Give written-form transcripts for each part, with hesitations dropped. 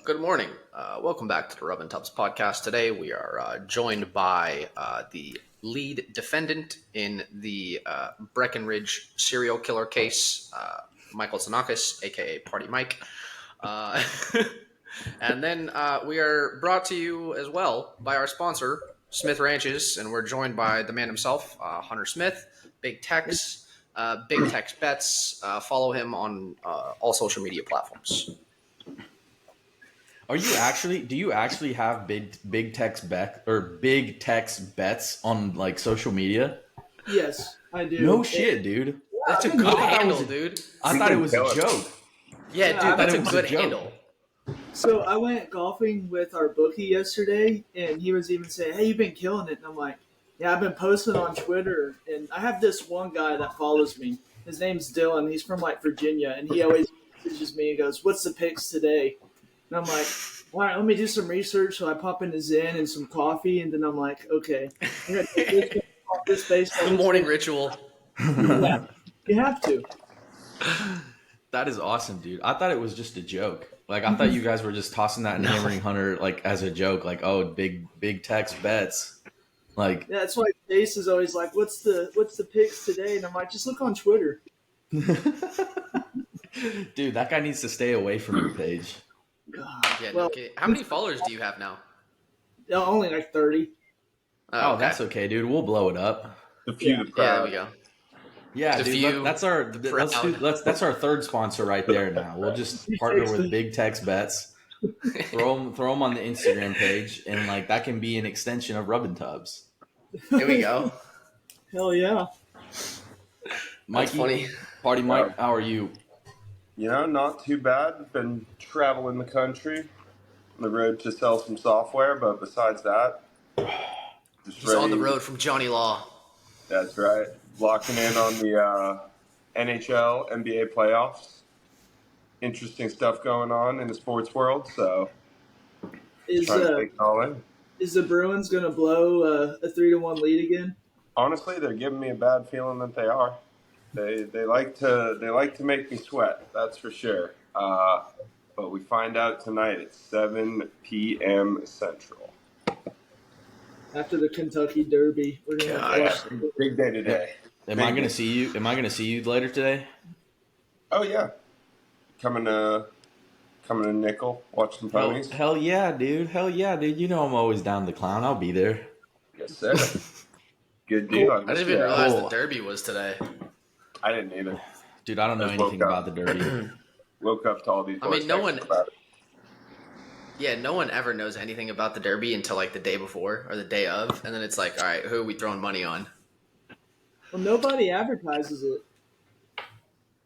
Good morning. Welcome back to the Rub and Tubs podcast. Today we are joined by the lead defendant in the Breckenridge serial killer case, Michael Tsanakis, aka Party Mike. Uh, and then we are brought to you as well by our sponsor, Smith Ranches, and we're joined by the man himself, Hunter Smith, Big Tex, Big Tex Bets. Follow him on all social media platforms. Do you actually have big text bets on like social media? Yes, I do. No shit, dude. That's a good handle, dude. I thought it was a joke. Yeah, dude, that's a good handle. So I went golfing with our bookie yesterday, and he was even saying, "Hey, you've been killing it." And I'm like, "Yeah, I've been posting on Twitter, and I have this one guy that follows me. His name's Dylan. He's from like Virginia, and he always messages me and goes, "What's the picks today?" And I'm like, all right, let me do some research. So I pop into Zen and some coffee, and then I'm like, okay, I'm gonna take this based on The morning ritual. Yeah, you have to. That is awesome, dude. I thought it was just a joke. Like I thought you guys were just tossing that and hammering Hunter like as a joke, like big text bets. Like Yeah, that's why Chase is always like, what's the picks today? And I'm like, just look on Twitter. Dude, that guy needs to stay away from your page. Yeah, no kidding. How many followers do you have now? Only like 30. Oh, okay. That's okay, dude. We'll blow it up. The few, the proud. Yeah, there we go. Yeah, the dude. few, that's our third sponsor right there. Now we'll just partner with Big Tex Bets. Throw them on the Instagram page, and like that can be an extension of Rubbin' Tubs. There we go. Hell yeah. Mikey, funny. Party Mike, how are you? You know, not too bad. Been traveling the country on the road to sell some software, but besides that, He's on the road from Johnny Law. That's right. Locking in on the NHL, NBA playoffs. Interesting stuff going on in the sports world, so trying to take it all in. Is the Bruins going to blow a 3-1 lead again? Honestly, they're giving me a bad feeling that they are. They like to make me sweat, that's for sure. But we find out tonight at 7 p.m. Central. After the Kentucky Derby, we're gonna watch. Big day today. Am I gonna see you later today? Oh yeah, coming to Nickel, watch some ponies. Hell yeah, dude. You know I'm always down to clown. I'll be there. Yes, sir. Good deal. I didn't even realize the Derby was today. I didn't either. Dude, I don't know anything about the Derby. Woke up to all these. I mean, no one ever knows anything about the Derby until like the day before or the day of, and then it's like, all right, who are we throwing money on? Well, nobody advertises it.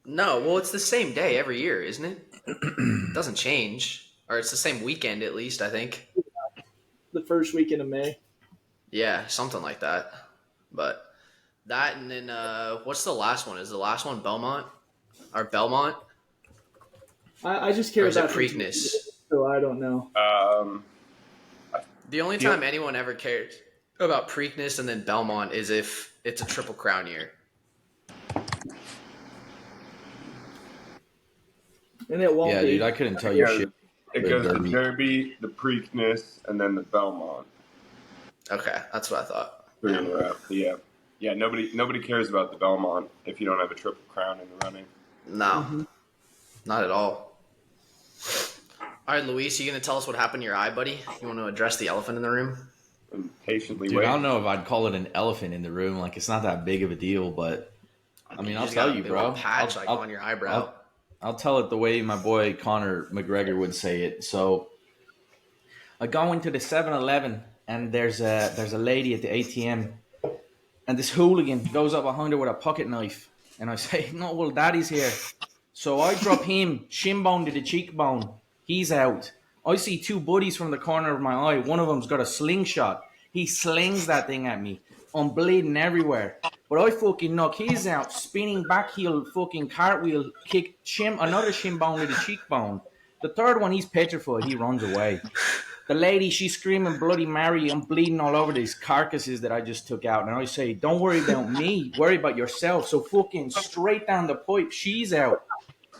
No, well, it's the same day every year, isn't it? It doesn't change, or it's the same weekend at least, I think. The first weekend of May. Yeah, something like that. But that, and then what's the last one? Is the last one Belmont or Belmont? I just care about Preakness. So I don't know. The only time anyone ever cares about Preakness and then Belmont is if it's a Triple Crown year. And it won't be. Dude, I couldn't tell you shit. It goes the Derby, the Preakness, and then the Belmont. Okay, that's what I thought. 3 in a row. Yeah. Nobody cares about the Belmont if you don't have a Triple Crown in the running. No, not at all. All right, Luis, you going to tell us what happened to your eye, buddy? You want to address the elephant in the room? I'm patiently Dude, waiting. I don't know if I'd call it an elephant in the room. Like, it's not that big of a deal, but I mean, I'll tell you, bro. Patch on your eyebrow. I'll tell it the way my boy Conor McGregor would say it. So I go into the 7-Eleven and there's a lady at the ATM, and this hooligan goes up behind her with a pocket knife, and I say, "No, well, Daddy's here." So I drop him shin bone to the cheekbone. He's out. I see two buddies from the corner of my eye. One of them's got a slingshot. He slings that thing at me. I'm bleeding everywhere. But I fucking knock his out, spinning back heel, fucking cartwheel, kick another shin bone to the cheekbone. The third one, he's petrified. He runs away. The lady, she's screaming Bloody Mary. I'm bleeding all over these carcasses that I just took out. And I say, don't worry about me. Worry about yourself. So fucking straight down the pipe, she's out.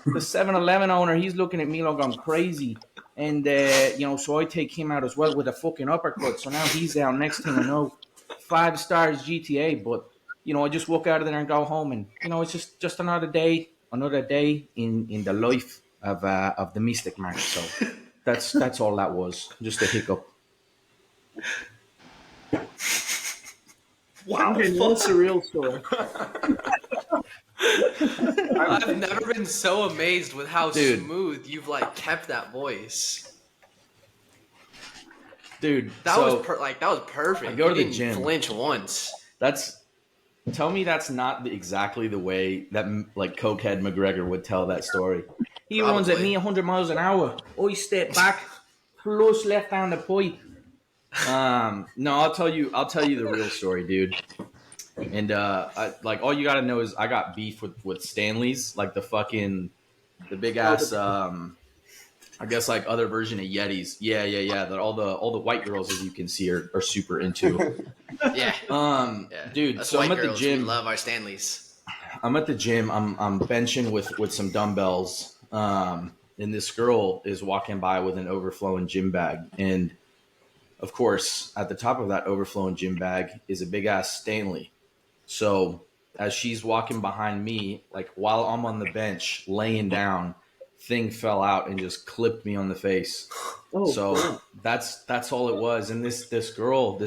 the 7-Eleven owner, he's looking at me like I'm crazy. And, so I take him out as well with a fucking uppercut. So now he's down. Next thing I know, 5 stars GTA. But, I just walk out of there and go home. And, it's just another day in the life of the Mystic Mark. So that's all that was. Just a hiccup. Wow, okay, what's the real story? I've never been so amazed with how Dude. smooth you've kept that voice. Dude, That so was that was perfect. I go to You the didn't gym. flinch once. Tell me that's not exactly the way that Cokehead McGregor would tell that story. He runs at Probably. me 100 miles an hour. I step back, flush left down the pipe. No, I'll tell you the real story, dude. And all you gotta know is I got beef with Stanley's, the big ass I guess other version of Yetis. Yeah. That all the white girls, as you can see, are super into. Yeah. Yeah. Dude. Us So white I'm at the girls, gym. we love our Stanleys. I'm at the gym. I'm benching with some dumbbells. And this girl is walking by with an overflowing gym bag, and of course, at the top of that overflowing gym bag is a big ass Stanley. So as she's walking behind me, while I'm on the bench laying down, thing fell out and just clipped me on the face. Oh, So wow. that's all it was. And this girl's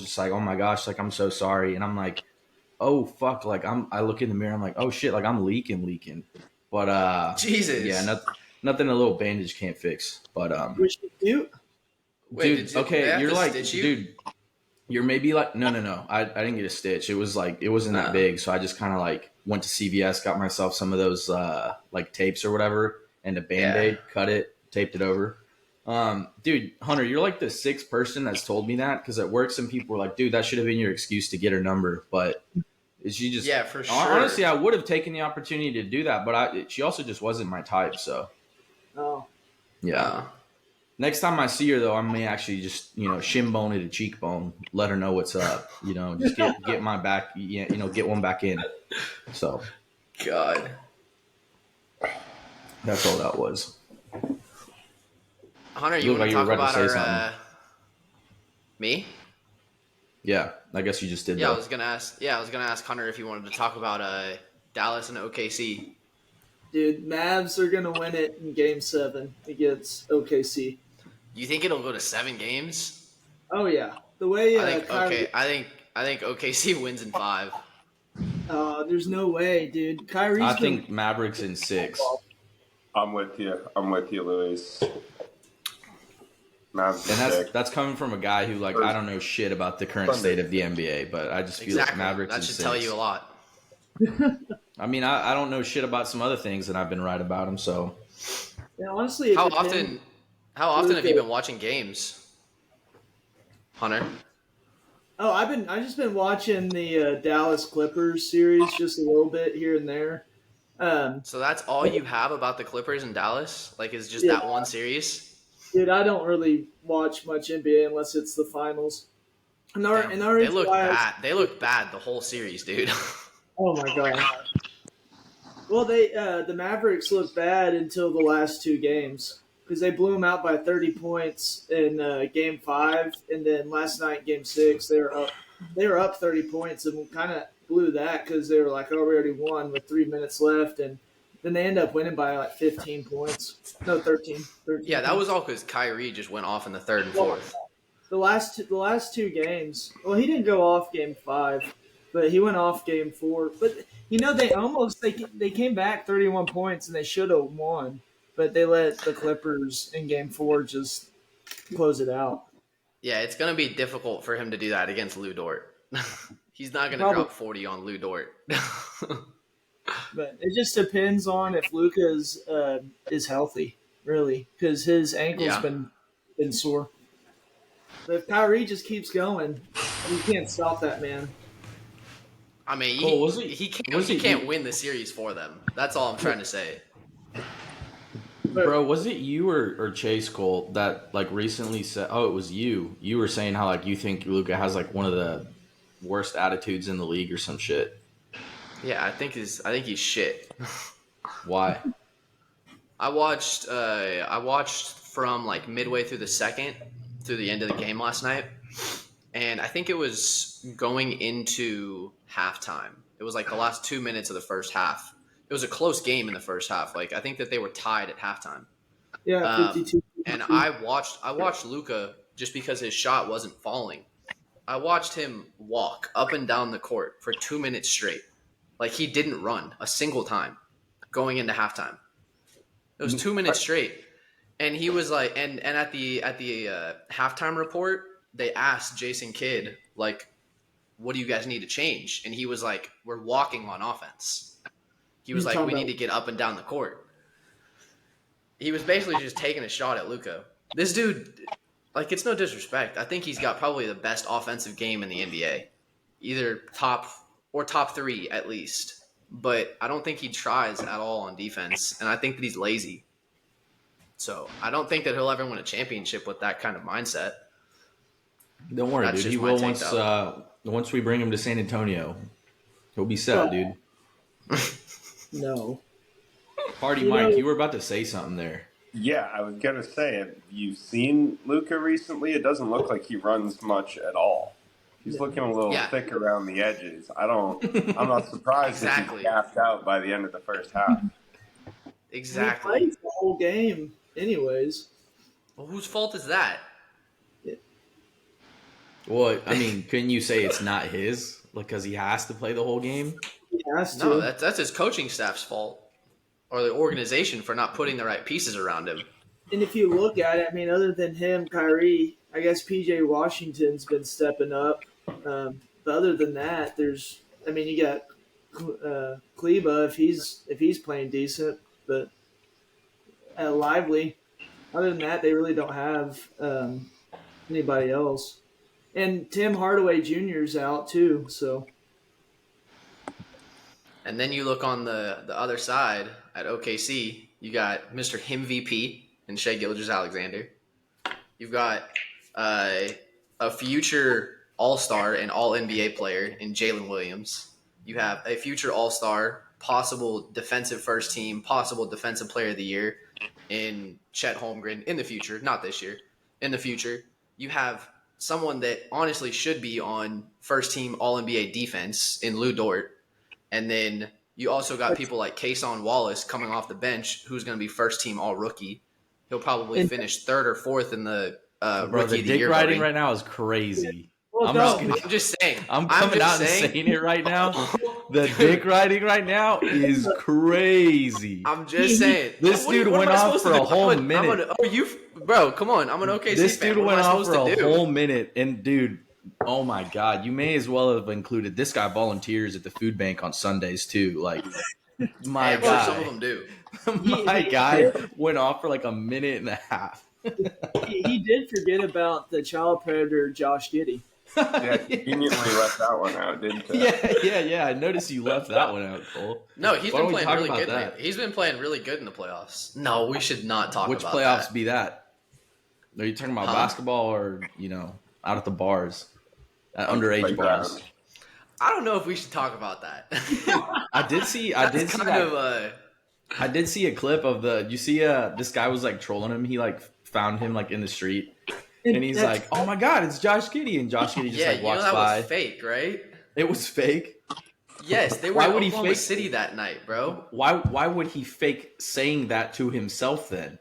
just like, oh my gosh, I'm so sorry. And I'm like, oh fuck, I look in the mirror, I'm like, oh shit, I'm leaking. But Jesus. yeah, nothing a little bandage can't fix. But Which you do? Wait, dude, did they okay, have you're to like, stitch you? dude, you're maybe no. I didn't get a stitch. It was it wasn't that big, so I just kind of went to CVS, got myself some of those tapes or whatever, and a Band-Aid, cut it, taped it over. Dude, Hunter, you're the 6th person that's told me that, because at work some people were like, dude, that should have been your excuse to get her number, but she just Yeah, for sure. honestly, I would have taken the opportunity to do that, but she also just wasn't my type, so Oh, yeah. Next time I see her, though, I may actually just, shin bone it a cheekbone, let her know what's up, just get my back, get one back in. So God. that's all that was. Hunter, You you look want like to you were talk about to about say our something. me? Yeah, I guess you just did Yeah, that. I was gonna ask Hunter if you wanted to talk about Dallas and OKC. dude, Mavs are gonna win it in Game 7 against OKC. You think it'll go to 7 games? Oh yeah, the way I think Kyrie. I think OKC wins in 5. There's no way, dude. Kyrie's I been- think Mavericks in 6. I'm with you, Luis. Mavs And sick. that's coming from a guy who I don't know shit about the current state of the NBA, but I just feel Exactly. Mavericks That in should 6. tell you a lot. I mean, I don't know shit about some other things, and I've been right about them. So Yeah, honestly, it How depends. often have you been watching games, Hunter? Oh, I just been watching the Dallas Clippers series just a little bit here and there. So that's all you have about the Clippers in Dallas? Is just Yeah. that one series? Dude, I don't really watch much NBA unless it's the finals. And the Damn, reason they look why I- bad. They look bad the whole series, dude. Oh my god. Well, the Mavericks looked bad until the last 2 games because they blew them out by 30 points in Game 5, and then last night Game 6 they were up 30 points and kind of blew that because they were like, oh, we already won with 3 minutes left, and then they end up winning by 15 points. No, 13. Yeah, that was all because Kyrie just went off in the 3rd and 4th. The last two games. Well, he didn't go off Game 5, but he went off Game 4. But they came back 31 points and they should have won, but they let the Clippers in Game 4 just close it out. Yeah, it's gonna be difficult for him to do that against Lou Dort. He's not gonna Probably. drop 40 on Lou Dort. But it just depends on if Luka is healthy, really, because his ankle's Yeah. been sore. But if Kyrie just keeps going, you can't stop that man. I mean, Cole, was it- he was it can't you- win the series for them. That's all I'm trying to say. But, bro, was it you or Chase Cole that recently said? Oh, it was you. You were saying how you think Luka has one of the worst attitudes in the league or some shit. Yeah, I think he's shit. Why? I watched from like midway through the second through the end of the game last night, and I think it was going into halftime. It was like the last 2 minutes of the first half. It was a close game in the first half. Like I think that they were tied at halftime. Yeah, Um, 52. and I watched Luka just because his shot wasn't falling. I watched him walk up and down the court for 2 minutes straight. Like he didn't run a single time going into halftime. It was 2 minutes straight. And he was like, and at the halftime report, they asked Jason Kidd like, "What do you guys need to change?" And he was like, "We're walking on offense." He was You like, talking "We need about- to get up and down the court." He was basically just taking a shot at Luka. This dude, like, it's no disrespect. I think he's got probably the best offensive game in the NBA, either top three at least. But I don't think he tries at all on defense, and I think that he's lazy. So I don't think that he'll ever win a championship with that kind of mindset. Don't worry, That's dude. just He my will take, once we bring him to San Antonio. He'll be set, Oh. dude. No. Party You Mike, know- you were about to say something there. Yeah, I was gonna say, have you seen Luca recently? It doesn't look like he runs much at all. He's looking a little Yeah. thick around the edges. I'm not surprised if Exactly. he's gapped out by the end of the first half. He Exactly. plays the whole game, anyways. Well, whose fault is that? Well, I mean, couldn't you say it's not his because he has to play the whole game? He has to. No, that's his coaching staff's fault, or the organization for not putting the right pieces around him. And if you look at it, I mean, other than him, Kyrie, I guess PJ Washington's been stepping up. But other than that, you got Kleba if he's playing decent, but Lively. Other than that, they really don't have anybody else. And Tim Hardaway Jr.'s out too, so And then you look on the other side at OKC, you got Mr. Him VP and Shea Gilgeous-Alexander. You've got a future All-Star and All-NBA player in Jalen Williams. You have a future All-Star, possible defensive first team, possible defensive player of the year in Chet Holmgren in the future, not this year, in the future. You have someone that honestly should be on first team All-NBA defense in Lou Dort. And then you also got people like Kason Wallace coming off the bench, who's going to be first team All Rookie. He'll probably finish third or fourth in the Bro, Rookie the of the dick Year riding voting. right now is crazy. well, I'm no, just gonna- I'm just saying. I'm I'm coming just out and saying. saying it right now. The dick riding right now is crazy. I'm just saying. This What dude am I went off supposed for to a do? whole minute. Bro, come on. I'm an OKC This fan. dude What am went I off supposed for a to do? whole minute, and dude, oh my god, you may as well have included this guy volunteers at the food bank on Sundays too. Like, my I'm sure some of guy, them do. my guy went off for like a minute and a half. he did forget about the child predator Josh Giddey. Yeah, conveniently left that one out, didn't you? Yeah. I noticed you left that one out, Cole. No, he's Why been don't we playing talk really about good. that? He's been playing really good in the playoffs. No, we should not talk Which about playoffs that. be that? Are you talking about Huh? basketball or out at the bars, at underage bars? Playground. I don't know if we should talk about that. I did see a clip of you see this guy was like trolling him. He like found him like in the street, and he's that's- like, "Oh my god, it's Josh Giddey!" And Josh Giddey just yeah, like you know walks that by. was fake, right? It was fake. Yes, they were Why in would he Oklahoma fake- City that night, bro. Why would he fake saying that to himself then?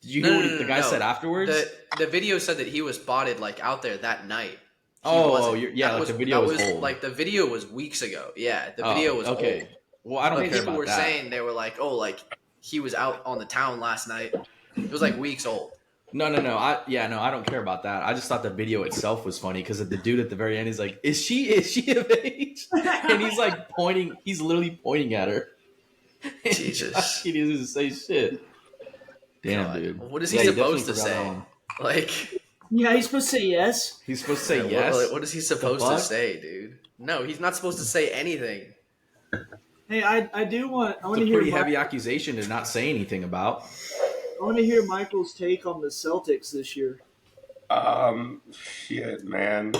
Did you hear what the guy said afterwards? The video said that he was spotted like out there that night. He Oh, wasn't. yeah, That like the video was old. like the video was weeks ago. Yeah, the Oh, video was okay. old. Well, I don't Like, care people about were that. saying they were like, oh, like he was out on the town last night. It was like weeks old. No. I don't care about that. I just thought the video itself was funny because the dude at the very end is like, "Is she of age?" And he's like pointing. He's literally pointing at her. And Jesus. he doesn't say shit. Damn, God. dude. What is he Yeah, you supposed to definitely forgot say? that one. Like, Yeah, he's supposed to say yes. He's supposed to say what- yes. What is he supposed to fuck? say, dude? No, he's not supposed to say anything. Hey, I do want. I want It's to a hear. pretty heavy accusation to not say anything about. I want to hear Michael's take on the Celtics this year. Shit, man.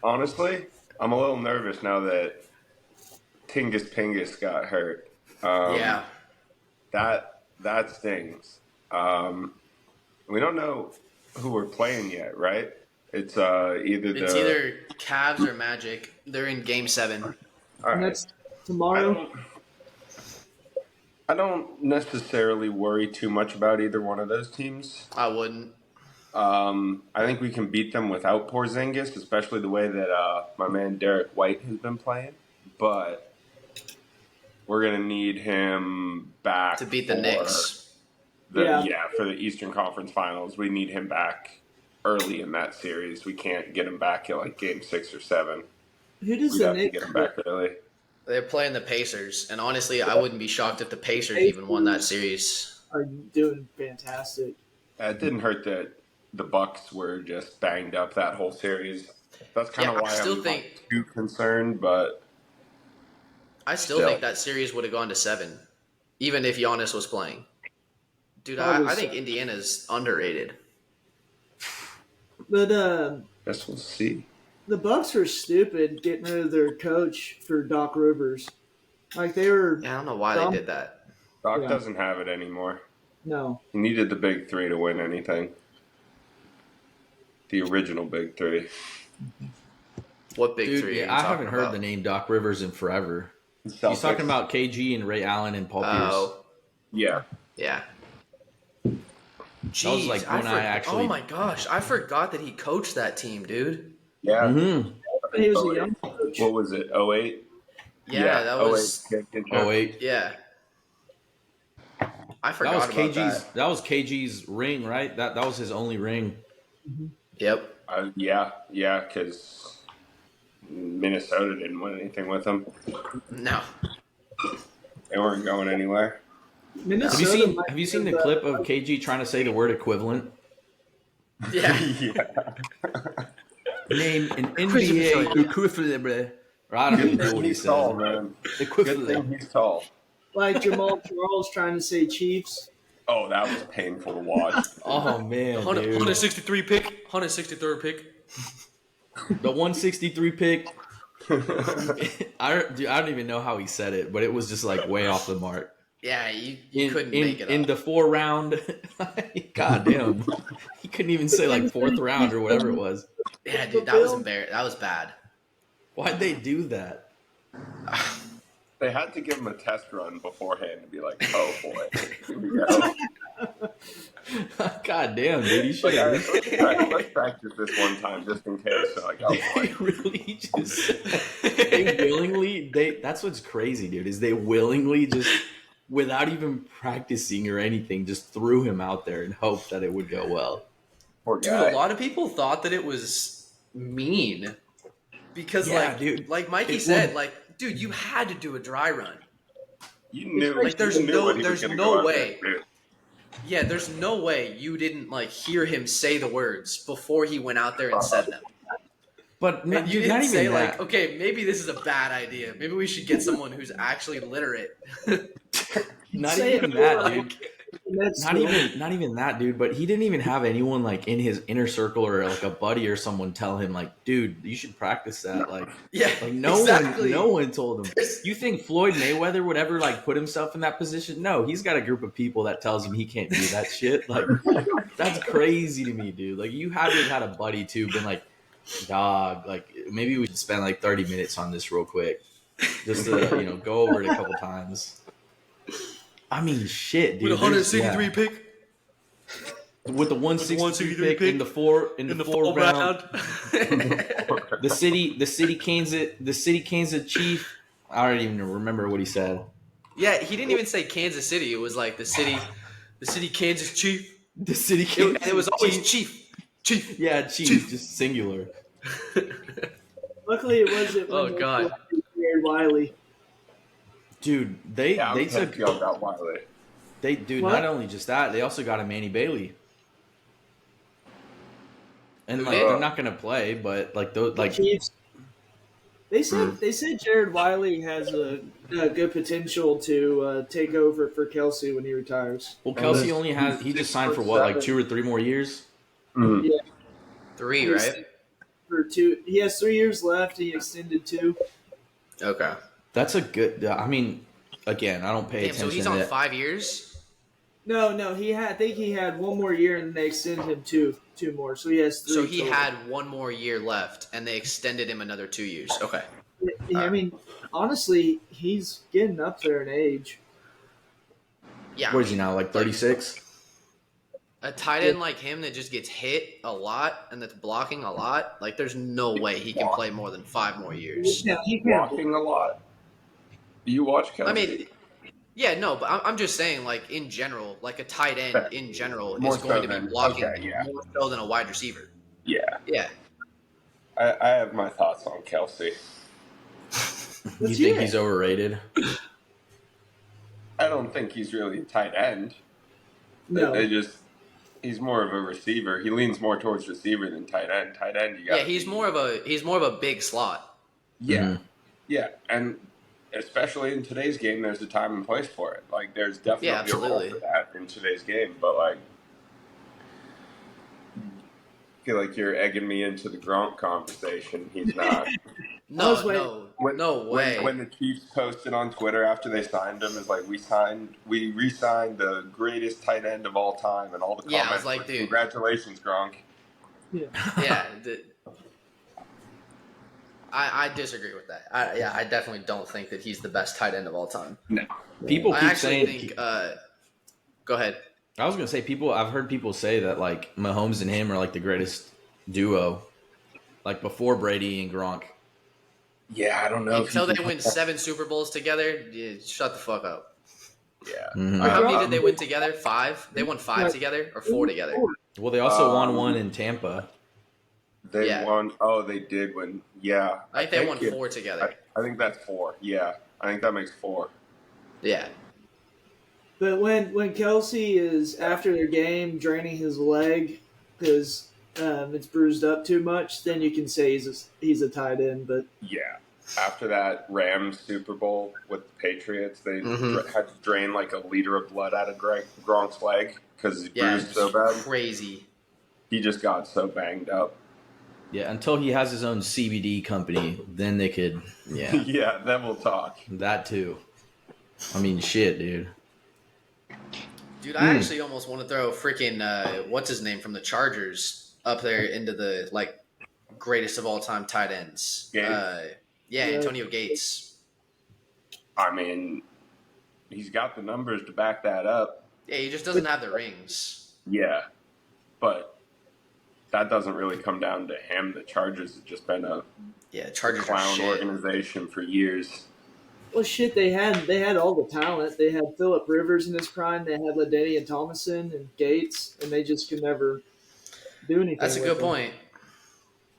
Honestly, I'm a little nervous now that Tingus Pingus got hurt. Yeah. That stings. We don't know who we're playing yet, right? It's It's either Cavs or Magic. They're in Game 7. All And right. that's I tomorrow. don't necessarily worry too much about either one of those teams. I wouldn't. I think we can beat them without Porzingis, especially the way that my man Derek White has been playing. But we're gonna need him back To beat the for Knicks. for the Eastern Conference Finals. We need him back early in that series. We can't get him back at like Game 6 or 7. Who does We the have to Knicks get him back early. They're playing the Pacers. And honestly, I wouldn't be shocked if the Pacers even won that series. are doing fantastic? It didn't hurt that the Bucks were just banged up that whole series. That's kind of Yeah, I why still I'm think- not too concerned, but I still Still. think that series would have gone to 7, even if Giannis was playing. Dude, I think Indiana's underrated. But guess we'll see. the Bucks were stupid getting rid of their coach for Doc Rivers. Like they were Yeah, I don't know why Dumb. they did that. Doc Yeah. doesn't have it anymore. no. He needed the big three to win anything. The original big three. What big Dude, three? yeah, are you I talking haven't heard about? the name Doc Rivers in forever. He's Celtics. talking about KG and Ray Allen and Paul Pierce. Oh, Yeah. yeah. That was like Jeez, when I actually- Oh my gosh, I forgot that he coached that team, dude. Yeah. Mm-hmm. He was a young coach. What was it? 08? Yeah, that was. 08 championship. Oh wait, Yeah. I that forgot was about KG's. that. That was KG's ring, right? That was his only ring. Yep. Yeah, because Minnesota didn't win anything with him. No. They weren't going anywhere. Minnesota Have you seen the clip of KG trying to say the word equivalent? Yeah. Yeah. Name an Christian NBA Minnesota. equivalent. Or I don't even Good know thing what he he's tall, said. man. Good Equivalent. thing he's tall. like Jamal Charles trying to say Chiefs. Oh, that was painful to watch. Oh man, dude. 163 pick. 163rd pick. The 163 pick. I don't even know how he said it, but it was just like way off the mark. Yeah, you couldn't in, make it in up. the 4 round. God damn, he couldn't even say like 4th round or whatever it was. Yeah, dude, that was embarrassing. That was bad. Why'd they do that? They had to give him a test run beforehand to be like, oh boy, here we go. God damn, dude, he should Like, all have. right, let's practice this one time just in case. So, like, oh They boy. really just they willingly that's what's crazy, dude, is they willingly just without even practicing or anything just threw him out there and hoped that it would go well. Poor Dude, guy. a lot of people thought that it was mean because, Yeah, dude. like Mikey It said, would- like, dude, you had to do a dry run. You knew, Like, there's you knew no- what he was there's gonna no go out way. there and do. Yeah, there's no way you didn't like hear him say the words before he went out there and said them. But no, And you dude, not didn't even say that. like, okay, maybe this is a bad idea. Maybe we should get someone who's actually literate. Not Say even it that, more. dude. That's Not even that, dude. But he didn't even have anyone like in his inner circle or like a buddy or someone tell him like, dude, you should practice that. Like Yeah, no exactly. one told him. You think Floyd Mayweather would ever like put himself in that position? No, he's got a group of people that tells him he can't do that shit. Like that's crazy to me, dude. Like you had to have had a buddy too, been like, dog, like maybe we should spend like 30 minutes on this real quick, just to go over it a couple times. I mean, shit, dude. With a there's- 163 yeah. pick With the 163 pick pick in the four fall round. The city Kansas Chief. I don't even remember what he said. Yeah, he didn't even say Kansas City. It was like the city Kansas Chief. The city It, Kansas. and it was always Chief. Chief. Yeah, Chief, Chief. just singular. luckily it wasn't. Oh, when they God. selected Jared Wiley. Dude, they Yeah, they I'm took pissed y'all got Wiley. What? not only just that, they also got a Manny Bailey. And like Yeah. they're not gonna play, but like those like Chiefs. They said Jared Wiley has a good potential to take over for Kelsey when he retires. well Kelsey only has he just signed for what, like 2 or 3 more years? Mhm. 3, right? For 2, he has 3 years left. He extended 2. Okay. That's a good. I mean, Again, I don't pay Damn, attention so he's to on that. 5 years. No, I think he had one more year, and they extended him two more, so he has three. So he total. had one more year left, and they extended him another 2 years. Okay. I mean, honestly, he's getting up there in age. Yeah. What is he now, like 36? A tight end like him that just gets hit a lot and that's blocking a lot, like there's no way he can play more than 5 more years. Yeah, he can. Walking a lot. Do you watch Kelsey? I mean, yeah, no, but I'm just saying, like, in general, like a tight end Fair. in general More is going so to be than- blocking okay, yeah. more so than a wide receiver. yeah, Yeah. I have my thoughts on Kelsey. You Let's think hear he's it. overrated? I don't think he's really a tight end. No, He's more of a receiver. He leans more towards receiver than tight end. Tight end, you got. Yeah, he's more of a big slot. Yeah, Mhm. yeah, and especially in today's game, there's a time and place for it. Like, there's definitely Yeah, a role absolutely. for that in today's game. But like, I feel like you're egging me into the Gronk conversation. He's not. No, was waiting- no way. When the Chiefs posted on Twitter after they signed him, is like, we re-signed the greatest tight end of all time, and all the comments Yeah, I was like, were, dude. congratulations, Gronk. Yeah, I disagree with that. I definitely don't think that he's the best tight end of all time. No, People I keep actually saying. think. Go ahead. I was gonna say I've heard people say that like Mahomes and him are like the greatest duo, like before Brady and Gronk. yeah, I don't know. Until they win 7 Super Bowls together, shut the fuck up. Yeah, Mhm. How many Gronk- did they win together? 5? They won 5 together or 4 together? Well, they also won Um, one in Tampa. they Yeah. won. Oh, they did win. Yeah, I think they won it- 4 together. I think that's 4. Yeah, I think that makes 4. Yeah. but when Kelsey is after their game draining his leg because it's bruised up too much, then you can say he's a tight end. But Yeah. After that Rams Super Bowl with the Patriots, they Mhm. had to drain like a liter of blood out of Gronk's leg because he Yeah, bruised so bad. crazy. He just got so banged up. Yeah, until he has his own CBD company, then they could. Yeah, Yeah, then we'll talk. that too. I mean, shit, dude. Dude, I actually almost want to throw freaking what's his name from the Chargers up there into the like greatest of all time tight ends. Gates? Yeah, Yeah. Antonio Gates. I mean, he's got the numbers to back that up. Yeah, he just doesn't have the rings. Yeah, but that doesn't really come down to him. The Chargers have just been a Yeah, Chargers are clown shit. organization for years. well, shit, they had all the talent. They had Phillip Rivers in his prime. They had LaDainian Tomlinson and Gates, and they just could never do anything. That's a with good them. point.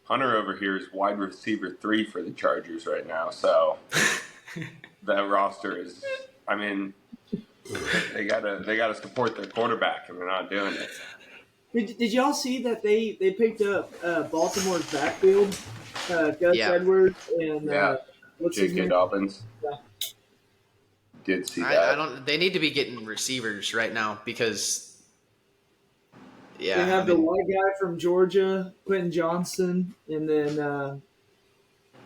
Hunter over here is wide receiver 3 for the Chargers right now, so that roster is. I mean, they gotta support their quarterback, and they're not doing it. Did y'all see that they picked up Baltimore's backfield, Gus Yeah. Edwards and Yeah. what's his J.K. name? Dobbins. Yeah. Did see that. I don't. They need to be getting receivers right now because. Yeah, They have I the mean, white guy from Georgia, Quentin Johnson, and then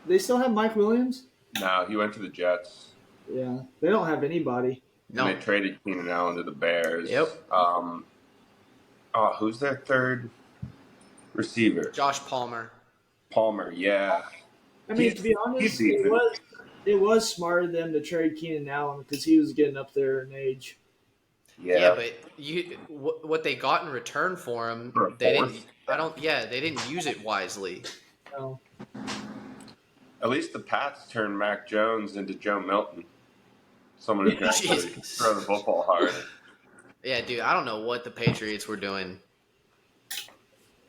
they still have Mike Williams. No, he went to the Jets. Yeah, they don't have anybody. no. And they traded Keenan Allen to the Bears. Yep. Who's their third receiver? Josh Palmer. Palmer. Yeah. I mean, He's- to be honest, he's decent. it was smart of them to trade Keenan Allen because he was getting up there in age. Yeah, but what they got in return for him, For a they fourth? didn't. I don't. Yeah, they didn't use it wisely. So, At least the Pats turned Mac Jones into Joe Milton. Someone who can actually Jesus. throw the football hard. Yeah, dude, I don't know what the Patriots were doing.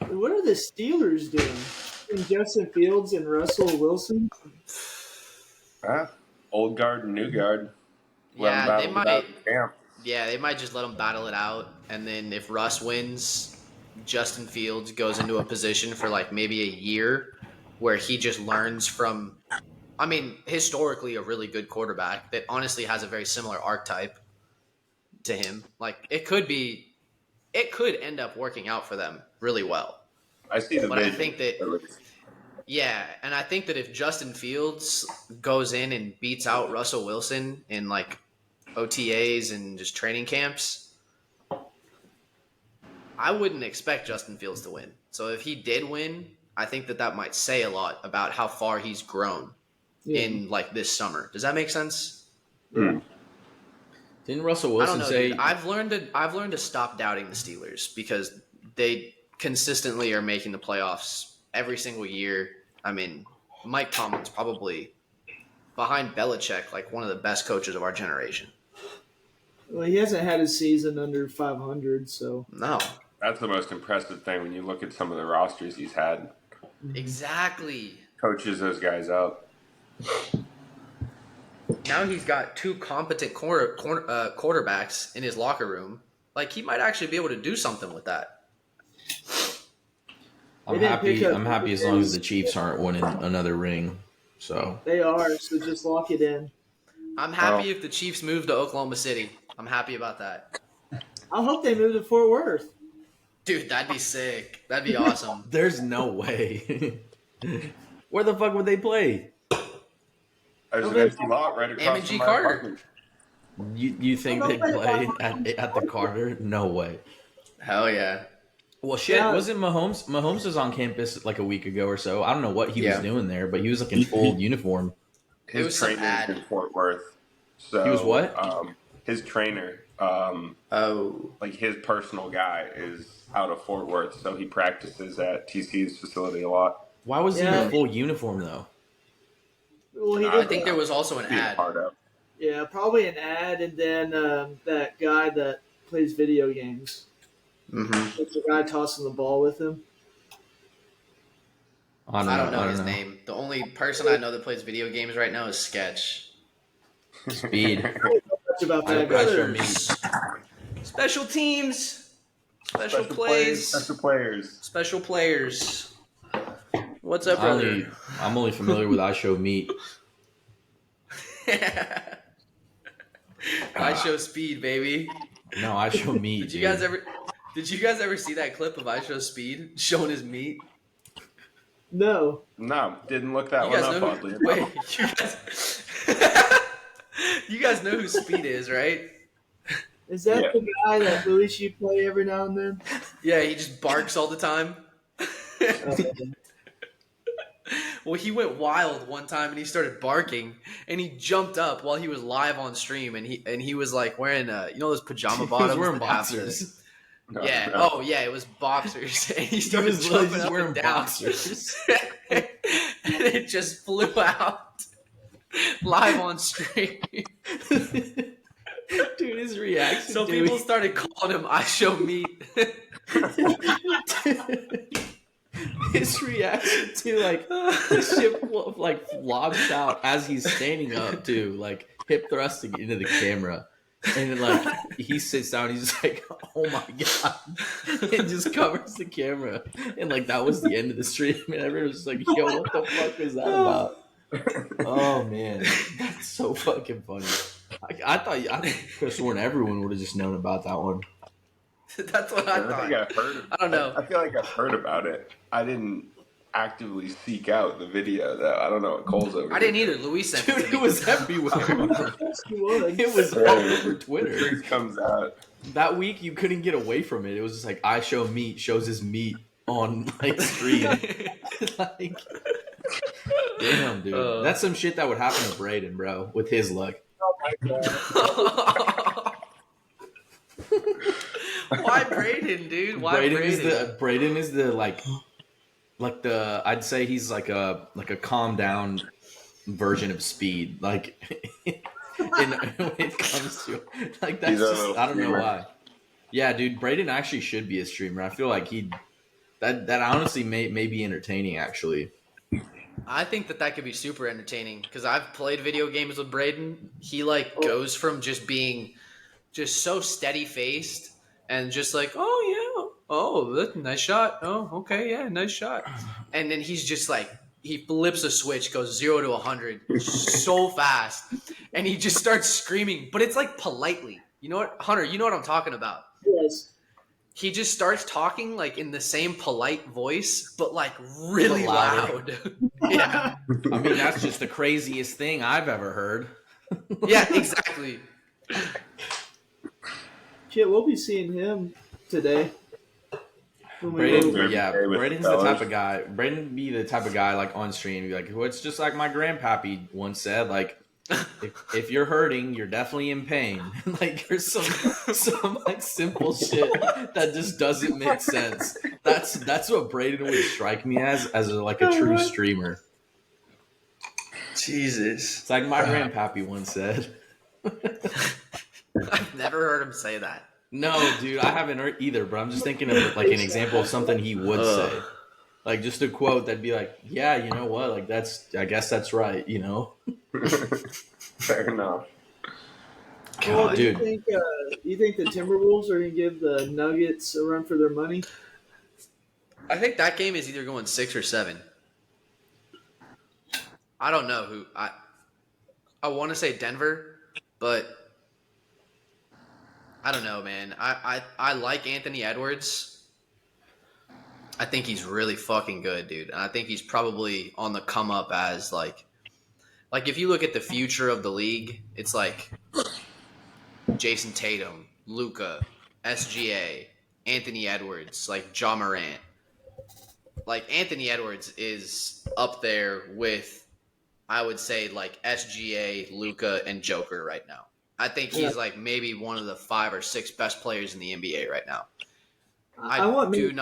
what are the Steelers doing? And Justin Fields and Russell Wilson. Old guard and new guard. Let 'em Yeah, battle they it might. out in camp. Yeah, they might just let them battle it out, and then if Russ wins, Justin Fields goes into a position for like maybe a year where he just learns from. I mean, historically, a really good quarterback that honestly has a very similar archetype to him. Like it could end up working out for them really well. I see the But I vision. think that- at least. Yeah, and I think that if Justin Fields goes in and beats out Russell Wilson in like OTAs and just training camps, I wouldn't expect Justin Fields to win. So if he did win, I think that might say a lot about how far he's grown in like this summer. Does that make sense? Hmm. Didn't Russell I don't Wilson know, say? dude. I've learned to stop doubting the Steelers because they consistently are making the playoffs every single year. I mean, Mike Tomlin's probably behind Belichick, like one of the best coaches of our generation. Well, he hasn't had a season under 500, so No, That's the most impressive thing when you look at some of the rosters he's had. exactly. Coaches those guys up. Now he's got two competent quarterbacks in his locker room. Like, he might actually be able to do something with that. I'm They didn't pick happy. up I'm happy as long as the Chiefs aren't winning another ring. So they are. So just lock it in. I'm happy if the Chiefs move to Oklahoma City. I'm happy about that. I hope they move to Fort Worth. Dude, that'd be sick. That'd be awesome. there's no way. Where the fuck would they play? There's an empty lot right across M&G from my Carter. apartment. You think they'd play at the Carter? No way. Hell yeah. Well, shit, Yeah. wasn't Mahomes? Mahomes was on campus like a week ago or so. I don't know what he Yeah. was doing there, but he was like in full uniform. It was His some trainer's ad. in Fort Worth. So He was what? His trainer, Oh. like his personal guy, is out of Fort Worth, so he practices at TC's facility a lot. Why was he Yeah. in full uniform though? Well, he I did. I think there was also an Be a ad. part of. Yeah, probably an ad, and then that guy that plays video games. Mm-hmm. It's the guy tossing the ball with him. I don't know his name. The only person I know that plays video games right now is Sketch. Speed. That's about I- that I guy. sure mean- Special teams. Special plays. Special players. Special players. What's up, I'm brother? only familiar with I Show Meat. I show speed, baby. No, I Show Meat. Did you guys ever see that clip of I Show Speed showing his meat? No. No, didn't look that You one guys up, know oddly who, wait, enough. you guys know who Speed is, right? Is that Yeah. the guy that Luigi play every now and then? Yeah, he just barks all the time. Well, he went wild one time and he started barking and he jumped up while he was live on stream and he was like wearing those pajama He was bottoms. wearing that have boxers. No, yeah. no. Oh yeah, it was boxers. And he He started was jumping up wearing and down. boxers. And it just flew out live on stream. Dude, his reaction. So to people it- started calling him I Show Meat. his reaction to like the ship like flops out as he's standing up too, like hip thrusting into the camera, and then like he sits down, he's just like, "Oh my god!" and just covers the camera, and like that was the end of the stream, and everyone was just like, "Yo, what the fuck was that about?" Oh man, that's so fucking funny. I could have sworn everyone would have just known about that one. That's what I I thought. think I've heard. I don't know. I feel like I've heard about it. I didn't actively seek out the video though. I don't know what Cole's over. I didn't either. Luis sent Dude, it to it me. was everywhere. He was. It was all over Twitter. Truth comes out. That week, you couldn't get away from it. It was just like, I Show Meat shows his meat on like stream. Like, damn, dude, that's some shit that would happen to Braden, bro, with his luck. Oh my god. Why Braden, dude? Why Braden Braden? is the like the I'd say he's like a calm down version of Speed. Like when it comes to like that's He's a just, little I don't know streamer. why. Yeah, dude, Braden actually should be a streamer. I feel like that honestly may be entertaining actually. I think that could be super entertaining because I've played video games with Braden. He like goes from just being just so steady faced and just like, oh yeah, oh that's a nice shot. Oh okay, yeah, nice shot. And then he's just like he flips a switch, goes 0 to 100 so fast, and he just starts screaming. But it's like politely. You know what, Hunter? You know what I'm talking about. Yes. He just starts talking like in the same polite voice, but like really But louder. loud. Yeah. I mean, that's just the craziest thing I've ever heard. Yeah, exactly. Shit, we'll be seeing him today. When we Braden, go. yeah, Every day with Braden's the the type fellas. of guy. Braden be the type of guy like on stream, be like, "Well, it's just like my grandpappy once said, like, if you're hurting, you're definitely in pain." Like, there's some like simple shit that just doesn't make sense. That's what Braden would strike me as like a true streamer. Jesus. It's like my grandpappy once said. I've never heard him say that. No, dude, I haven't heard either, but I'm just thinking of like an example of something he would say. Like just a quote that'd be like, yeah, you know what? Like I guess that's right, you know? Fair enough. Well, God, do dude. you think the Timberwolves are going to give the Nuggets a run for their money? I think that game is either going 6 or 7. I don't know who. I want to say Denver, but I don't know, man. I like Anthony Edwards. I think he's really fucking good, dude. And I think he's probably on the come up as like if you look at the future of the league, it's like Jason Tatum, Luka, SGA, Anthony Edwards, like Ja Morant. Like Anthony Edwards is up there with, I would say, like SGA, Luka, and Joker right now. I think he's like maybe one of the 5 or 6 best players in the NBA right now. I do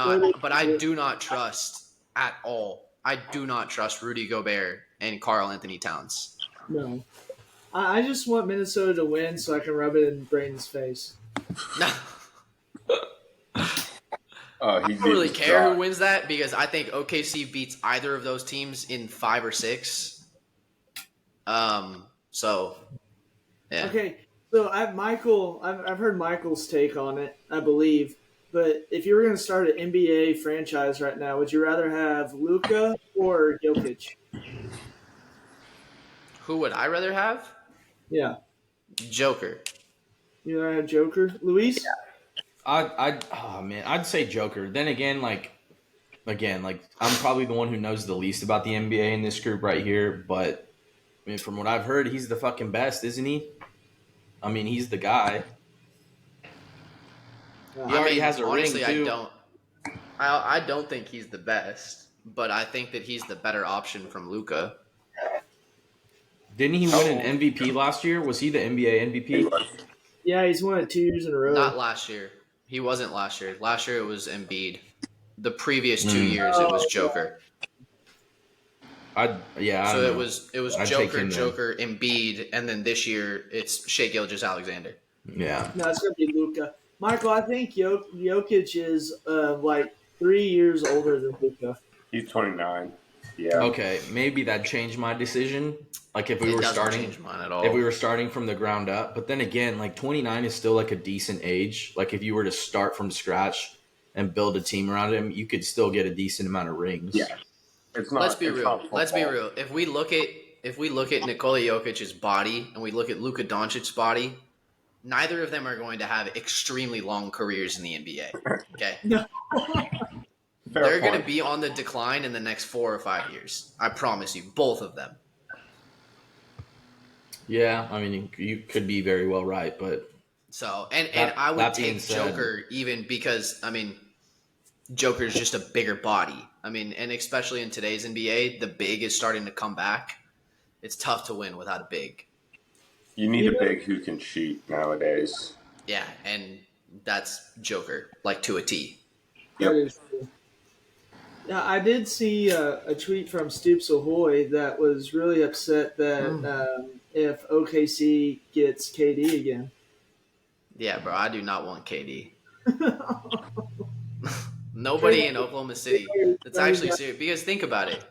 not trust at all. I do not trust Rudy Gobert and Karl Anthony Towns. No. I just want Minnesota to win so I can rub it in Braden's face. I don't really care who wins that because I think OKC beats either of those teams in 5 or 6. So, yeah. Okay, so I've heard Michael's take on it, I believe. But if you were going to start an NBA franchise right now, would you rather have Luka or Jokic? Who would I rather have? Yeah. Joker. You rather have Joker? Luis? I'd say Joker. Then again, I'm probably the one who knows the least about the NBA in this group right here, but I mean, from what I've heard, he's the fucking best, isn't he? I mean, he's the guy. He already has a honestly, ring too. I don't think he's the best, but I think that he's the better option from Luka. Didn't he win an MVP last year? Was he the NBA MVP? Yeah, he's won it 2 years in a row. Not last year. He wasn't last year. Last year it was Embiid. The previous 2 years it was Joker. It was Joker, Embiid, and then this year it's Shai Gilgeous-Alexander. Yeah. No, it's going to be Luka. Michael, I think Jokic is like 3 years older than Luka. He's 29. Yeah. Okay, maybe that changed my decision. Like if we were starting, change mine at all. if we were starting from the ground up. But then again, like 29 is still like a decent age. Like if you were to start from scratch and build a team around him, you could still get a decent amount of rings. Yeah. It's not. Let's be real. Not Let's be real. If we look at Nikola Jokic's body and we look at Luka Doncic's body, neither of them are going to have extremely long careers in the NBA. Okay. No. They're going to be on the decline in the next 4 or 5 years. I promise you, both of them. Yeah, I mean, you could be very well right, but so and I would take said, Joker even because I mean, Joker's just a bigger body. I mean, and especially in today's NBA, the big is starting to come back. It's tough to win without a big. You need a big who can shoot nowadays. Yeah, and that's Joker, like to a T. That is true. Yeah, I did see a tweet from Stoops Ahoy that was really upset that if OKC gets KD again. Yeah, bro, I do not want KD. Nobody in Oklahoma City. That's actually serious. Because think about it.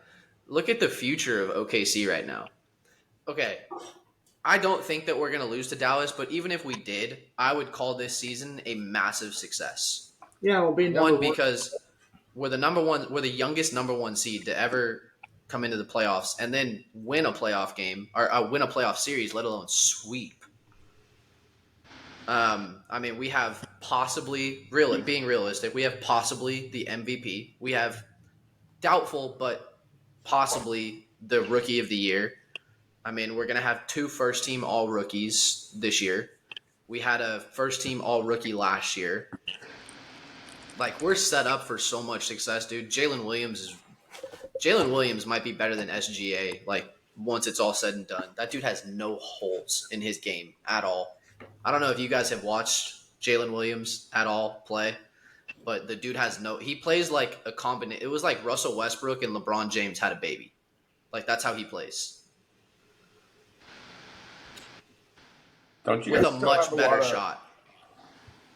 Look at the future of OKC right now. Okay, I don't think that we're going to lose to Dallas, but even if we did, I would call this season a massive success. Yeah, we'll be number one because we're the youngest number 1 seed to ever come into the playoffs and then win a playoff game or win a playoff series, let alone sweep. I mean, we have being realistic, we have possibly the MVP. We have doubtful, but possibly the rookie of the year. I mean, we're going to have 2 first-team all-rookies this year. We had a first-team All-Rookie last year. Like, we're set up for so much success, dude. Jalen Williams might be better than SGA. Like, once it's all said and done, that dude has no holes in his game at all. I don't know if you guys have watched Jalen Williams at all play, but the dude has no. He plays like a combination. It was like Russell Westbrook and LeBron James had a baby. Like, that's how he plays. Don't you With guys a still much have better lot of- shot.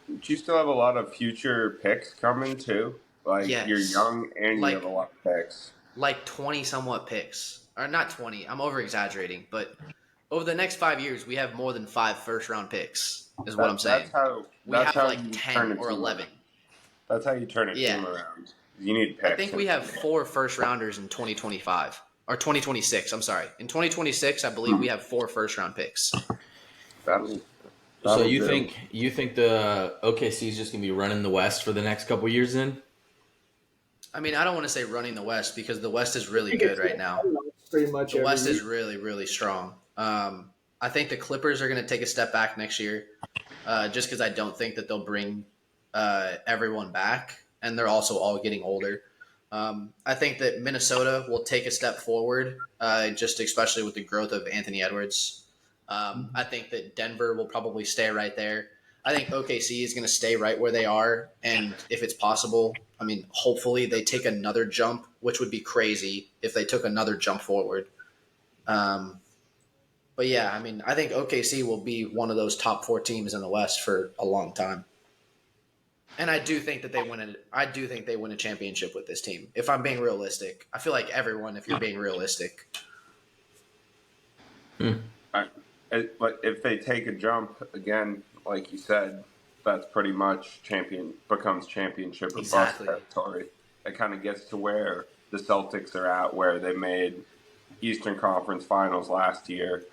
Do you still have a lot of future picks coming too? Like Yes. you're young and Like- you have a lot of picks. Like 20 somewhat picks. Or not 20. I'm over exaggerating, but over the next 5 years, we have more than 5 first-round picks, is what I'm saying. That's how. We That's have how like you 10 turn a or team 11. around. That's how you turn a Yeah. team around. You need picks. I think we have 4 first-rounders in 2025. Or 2026, I'm sorry. In 2026, I believe we have 4 first-round picks. That'll So you do. think the OKC is just gonna be running the West for the next couple years? Then I mean, I don't want to say running the West because the West is really good right now. Pretty much The every West is year. really, really strong. I think the Clippers are going to take a step back next year, just because I don't think that they'll bring everyone back, and they're also all getting older. I think that Minnesota will take a step forward, just especially with the growth of Anthony Edwards. I think that Denver will probably stay right there. I think OKC is going to stay right where they are, and if it's possible, I mean, hopefully they take another jump, which would be crazy if they took another jump forward. But yeah, I mean, I think OKC will be one of those top 4 teams in the West for a long time. And I do think that they win it. I do think they win a championship with this team. If I'm being realistic, I feel like everyone, if you're being realistic, But if they take a jump again, like you said, that's pretty much becomes championship or Exactly. bust territory. It kind of gets to where the Celtics are at, where they made Eastern Conference Finals last year,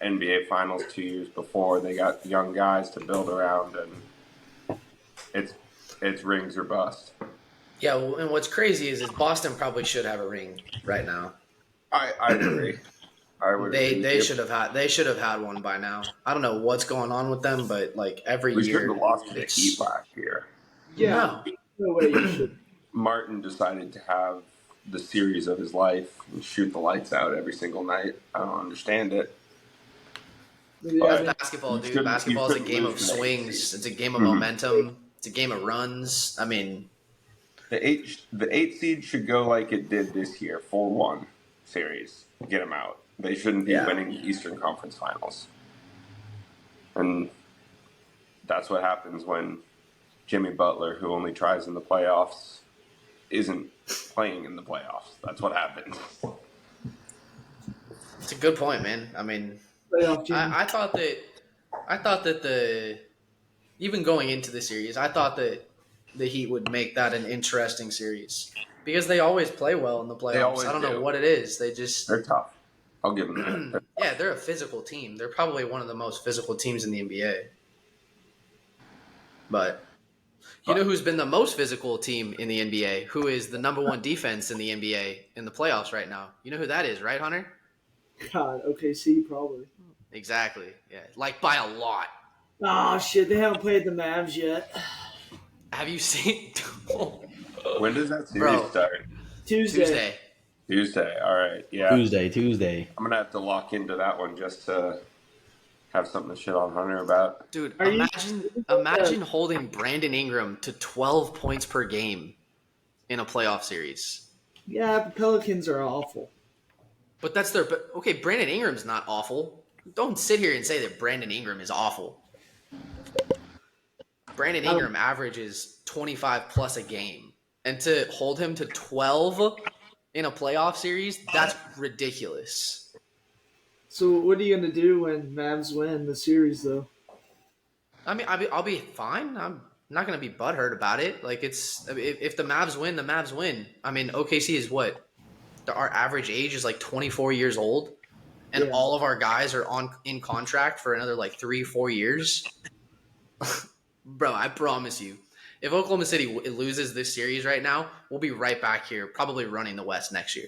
NBA Finals 2 years before. They got young guys to build around, and it's rings or bust. yeah. And what's crazy is Boston probably should have a ring right now. I agree. I would. agree. They should have had one by now. I don't know what's going on with them, but like every We year, should have lost to the it's- Heat last year. Yeah, no way you should. Martin decided to have the series of his life and shoot the lights out every single night. I don't understand it. Maybe I It's think- basketball, You dude. shouldn't- Basketball you is a shouldn't game of lose to the swings. It's a game of Mhm. momentum. It's a game of runs. I mean, The eight seed should go like it did this year, 4-1 series. Get them out. They shouldn't be Yeah. winning the Eastern Conference Finals. And that's what happens when Jimmy Butler, who only tries in the playoffs, isn't playing in the playoffs. That's what happens. it's a good point, man. I mean, playoff team. I thought that the even going into the series, I thought that the Heat would make that an interesting series because they always play well in the playoffs. always I don't know do. what it is. They just They're tough. I'll give them that. yeah, they're a physical team. They're probably one of the most physical teams in the NBA. But you know who's been the most physical team in the NBA? Who is the number 1 defense in the NBA in the playoffs right now? You know who that is, right, Hunter? God, OKC probably. Exactly. Yeah, like by a lot. Oh shit, they haven't played the Mavs yet. Have you seen When does that series Bro. start? Tuesday. Tuesday. All right. Yeah. Tuesday. I'm going to have to lock into that one just to have something to shit on Hunter about. Dude, Are you- imagine holding Brandon Ingram to 12 points per game in a playoff series. Yeah, the Pelicans are awful. But that's their. But okay, Brandon Ingram's not awful. Don't sit here and say that Brandon Ingram is awful. Brandon Ingram averages 25 plus a game, and to hold him to 12 in a playoff series, that's ridiculous. So what are you gonna do when Mavs win the series, though? I mean, I'll be fine. I'm not going to be butthurt about it. Like if the Mavs win, the Mavs win. I mean, OKC is what our average age is like 24 years old, and Yeah. all of our guys are in contract for another like 3-4 years. Bro, I promise you, if Oklahoma City loses this series right now, we'll be right back here, probably running the West next year.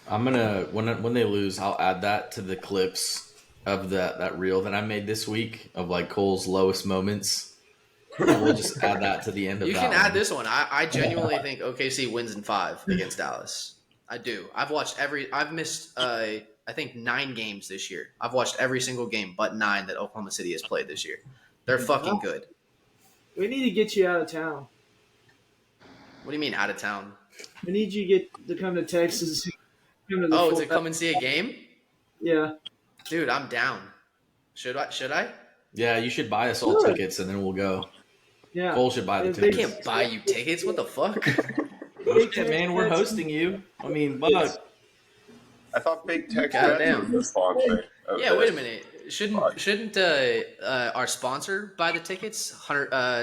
I'm gonna when they lose, I'll add that to the clips of that reel that I made this week of like Cole's lowest moments. We'll just add that to the end of You that can add one. this one. I genuinely think OKC wins in 5 against Dallas. I do. I've missed I think 9 games this year. I've watched every single game but 9 that Oklahoma City has played this year. They're fucking good. We need to get you out of town. What do you mean out of town? We need you to come to Texas. Come to the Oh, full- to come and see a game? Yeah. Dude, I'm down. Should I? Yeah, you should buy us all Good. tickets and then we'll go. Yeah. Cole should buy the If I they tickets. can't buy you tickets. What the fuck? Yeah, man, we're hosting you. I mean, but I thought Big Tech Goddamn. Bets was the sponsor. Of Yeah, wait a this. minute. Shouldn't our sponsor buy the tickets?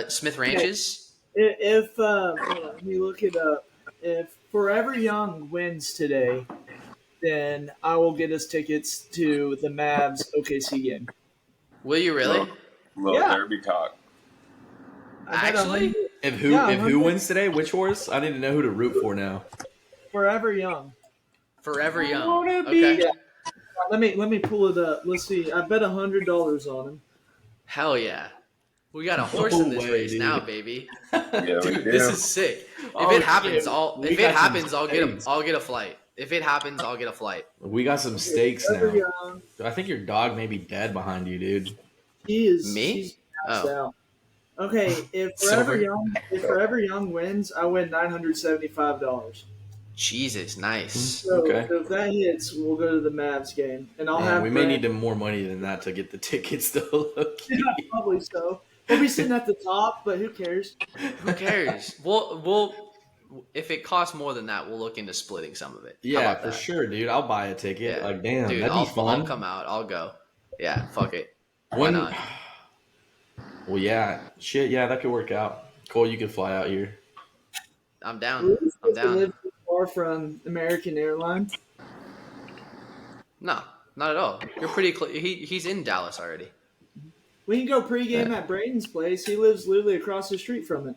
Smith Ranches. If hold on, let me look it up. If Forever Young wins today, then I will get us tickets to the Mavs OKC game. Will you really? Little Yeah. derby talk. I bet Actually? if Yeah, who wins today, which horse? I need to know who to root for now. Forever Young. Forever Young. wanna Okay. be- Let me pull it up. Let's see. I bet $100 on him. Hell yeah. We got a horse No in this way, race dude. now, baby. Yeah, we Dude, do. this is sick. If Oh, it happens, shit. I'll We if got it some happens, I'll get stakes. a flight. If it happens, I'll get a flight. We got some stakes Forever now. Young. I think your dog may be dead behind you, dude. He is. Me? He's passed Oh. out. Okay, if Silver. Forever Young wins, I win $975. Jesus, nice. So, Okay. so if that hits, we'll go to the Mavs game, and I'll Man, have. we may Brad- need more money than that to get the tickets though. Loki. Yeah, probably so. We'll be sitting at the top, but who cares? Who cares? We'll if it costs more than that, we'll look into splitting some of it. How Yeah, about for that? sure, dude. I'll buy a ticket. Yeah. Like, damn, Dude, that'd I'll be fun. come out. I'll go. Yeah, fuck it. Why When- not? Well, yeah, shit, yeah, that could work out. Cole, you could fly out here. I'm down. We're I'm supposed to down. live far from American Airlines. No, not at all. You're pretty close. He's in Dallas already. We can go pregame at Braden's place. He lives literally across the street from it.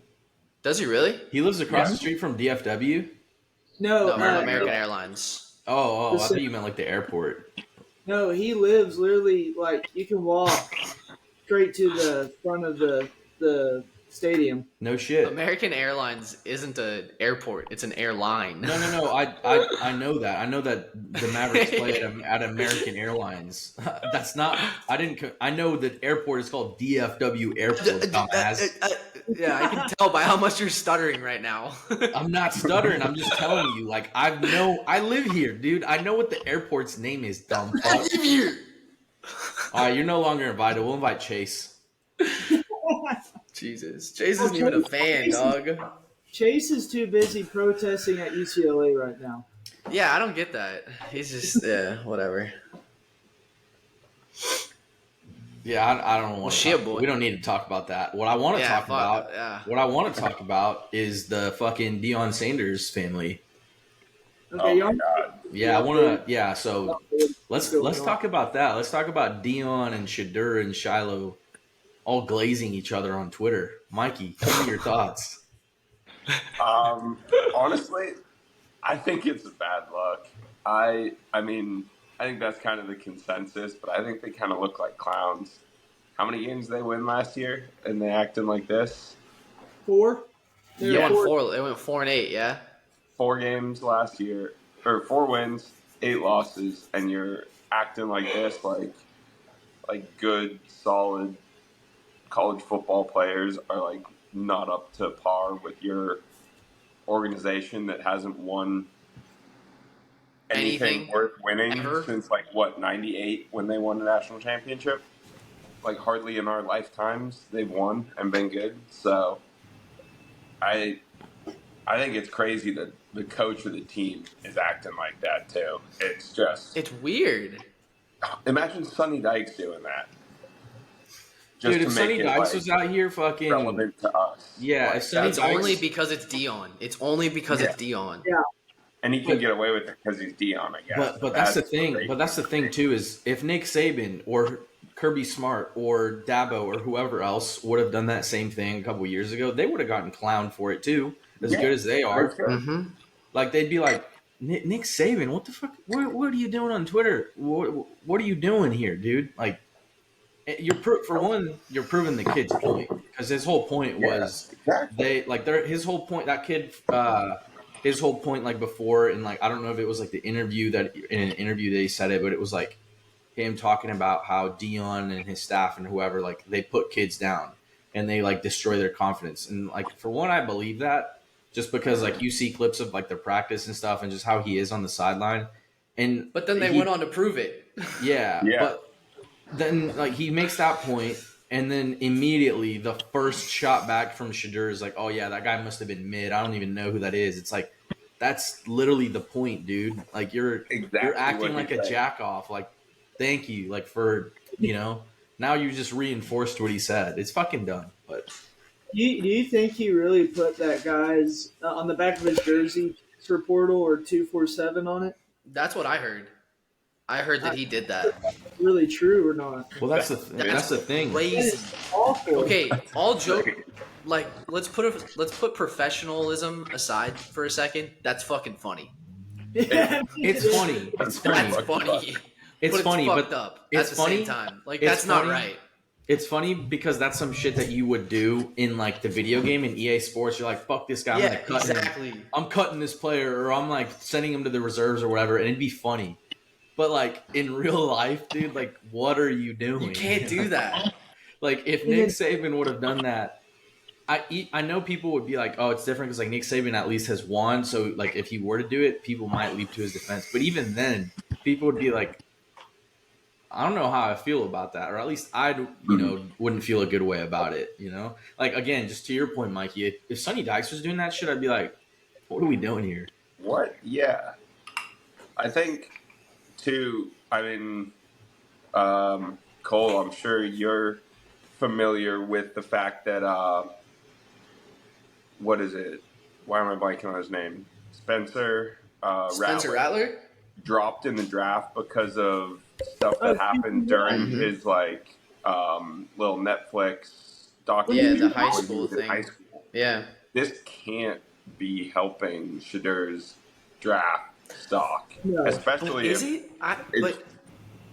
Does he really? He lives across Yeah. the street from DFW. No, No, uh, American Airlines. Oh, I thought you meant like the airport. no, he lives literally like you can walk straight to the front of the stadium. No shit. American Airlines isn't an airport; it's an airline. No. I know that. I know that the Mavericks play at American Airlines. That's not. I didn't. I know that airport is called DFW Airport. Dumbass. Yeah, I can tell by how much you're stuttering right now. I'm not stuttering. I'm just telling you. Like I live here, dude. I know what the airport's name is. Dumb I fuck. live here. All right, you're no longer invited. We'll invite Chase. Jesus, Chase isn't even a fan, dog. Chase is too busy protesting at UCLA right now. Yeah, I don't get that. He's just whatever. Yeah, I don't want. shit, boy. We don't need to talk about that. What I want to Yeah, talk fuck, about. yeah. What I want to talk about is the fucking Deion Sanders family. Okay, Oh my y'all. god. Yeah, I want to. Yeah, so let's What's going on? talk about that. Let's talk about Deion and Shadur and Shiloh all glazing each other on Twitter. Mikey, give me your thoughts. Honestly, I think it's bad luck. I mean, I think that's kind of the consensus, but I think they kind of look like clowns. How many games did they win last year, and they acting like this? 4? They They're won four- They went 4-8. Yeah. 4 games last year, or 4 wins, 8 losses, and you're acting like this, like good, solid college football players are like not up to par with your organization that hasn't won anything Anything worth winning ever? since like what 98 when they won the national championship. Like hardly in our lifetimes they've won and been good. So I think it's crazy that the coach of the team is acting like that too. It's just It's weird. imagine Sonny Dykes doing that. Just Dude, to if make Sonny it Dykes like, was out here fucking. relevant to us. Yeah, Like, if Sonny It's Dykes- only because it's Dion. It's only because it's Dion. and he can get away with it because he's Dion, I guess. But that's the thing. great. But that's the thing too is if Nick Saban or Kirby Smart or Dabo or whoever else would have done that same thing a couple years ago, they would have gotten clowned for it too, as Yeah. good as they are. For sure. Mm-hmm. Like they'd be like, Nick Saban, what the fuck? What are you doing on Twitter? What are you doing here, dude? Like, for one, you're proving the kid's point because his whole point was exactly. his whole point, that kid, his whole point, like before, and like I don't know if it was like the interview that in an interview they said it, but it was like him talking about how Dion and his staff and whoever, like, they put kids down and they like destroy their confidence. And like, for one, I believe that just because like you see clips of like their practice and stuff and just how he is on the sideline. And But then they went on to prove it. yeah, Yeah. but then like he makes that point, and then immediately the first shot back from Shadur is like, oh yeah, that guy must have been mid. I don't even know who that is. It's like, that's literally the point, dude. Like you're Exactly acting what like he a said. jack off. Like, thank you, like for now you just reinforced what he said. It's fucking done. But Do you think he really put that guy's on the back of his jersey transfer portal or 247 on it? That's what I heard. I heard that he did that. Really true or not? well, that's the thing. That Crazy. is awful. Okay, all joke. Like, let's put professionalism aside for a second. That's fucking funny. It's funny. It's funny. That's funny. It's But funny, fucked but up it's at the funny. same time. Like, It's that's not funny. right. It's funny because that's some shit that you would do in like the video game in EA Sports. You're like, fuck this guy. I'm Yeah, gonna cut him. exactly. I'm cutting this player, or I'm like sending him to the reserves or whatever, and it'd be funny. But like in real life, dude, like what are you doing? You can't do that. Like if Nick Saban would have done that, I know people would be like, oh, it's different because like Nick Saban at least has won. So like if he were to do it, people might leap to his defense. But even then, people would be like, I don't know how I feel about that, or at least I, wouldn't feel a good way about it. Like again, just to your point, Mikey, if Sonny Dykes was doing that shit, I'd be like, what are we doing here? What? Yeah. I think, too, I mean, Cole, I'm sure you're familiar with the fact that, what is it? Why am I blanking on his name? Spencer Spencer Rattler Rattler? dropped in the draft because of stuff that happened during Mhm. his, like, little Netflix Yeah, documentary. the high when he school was in thing. high school. Yeah. This can't be helping Shadur's draft stock, No. especially Is if it? it's-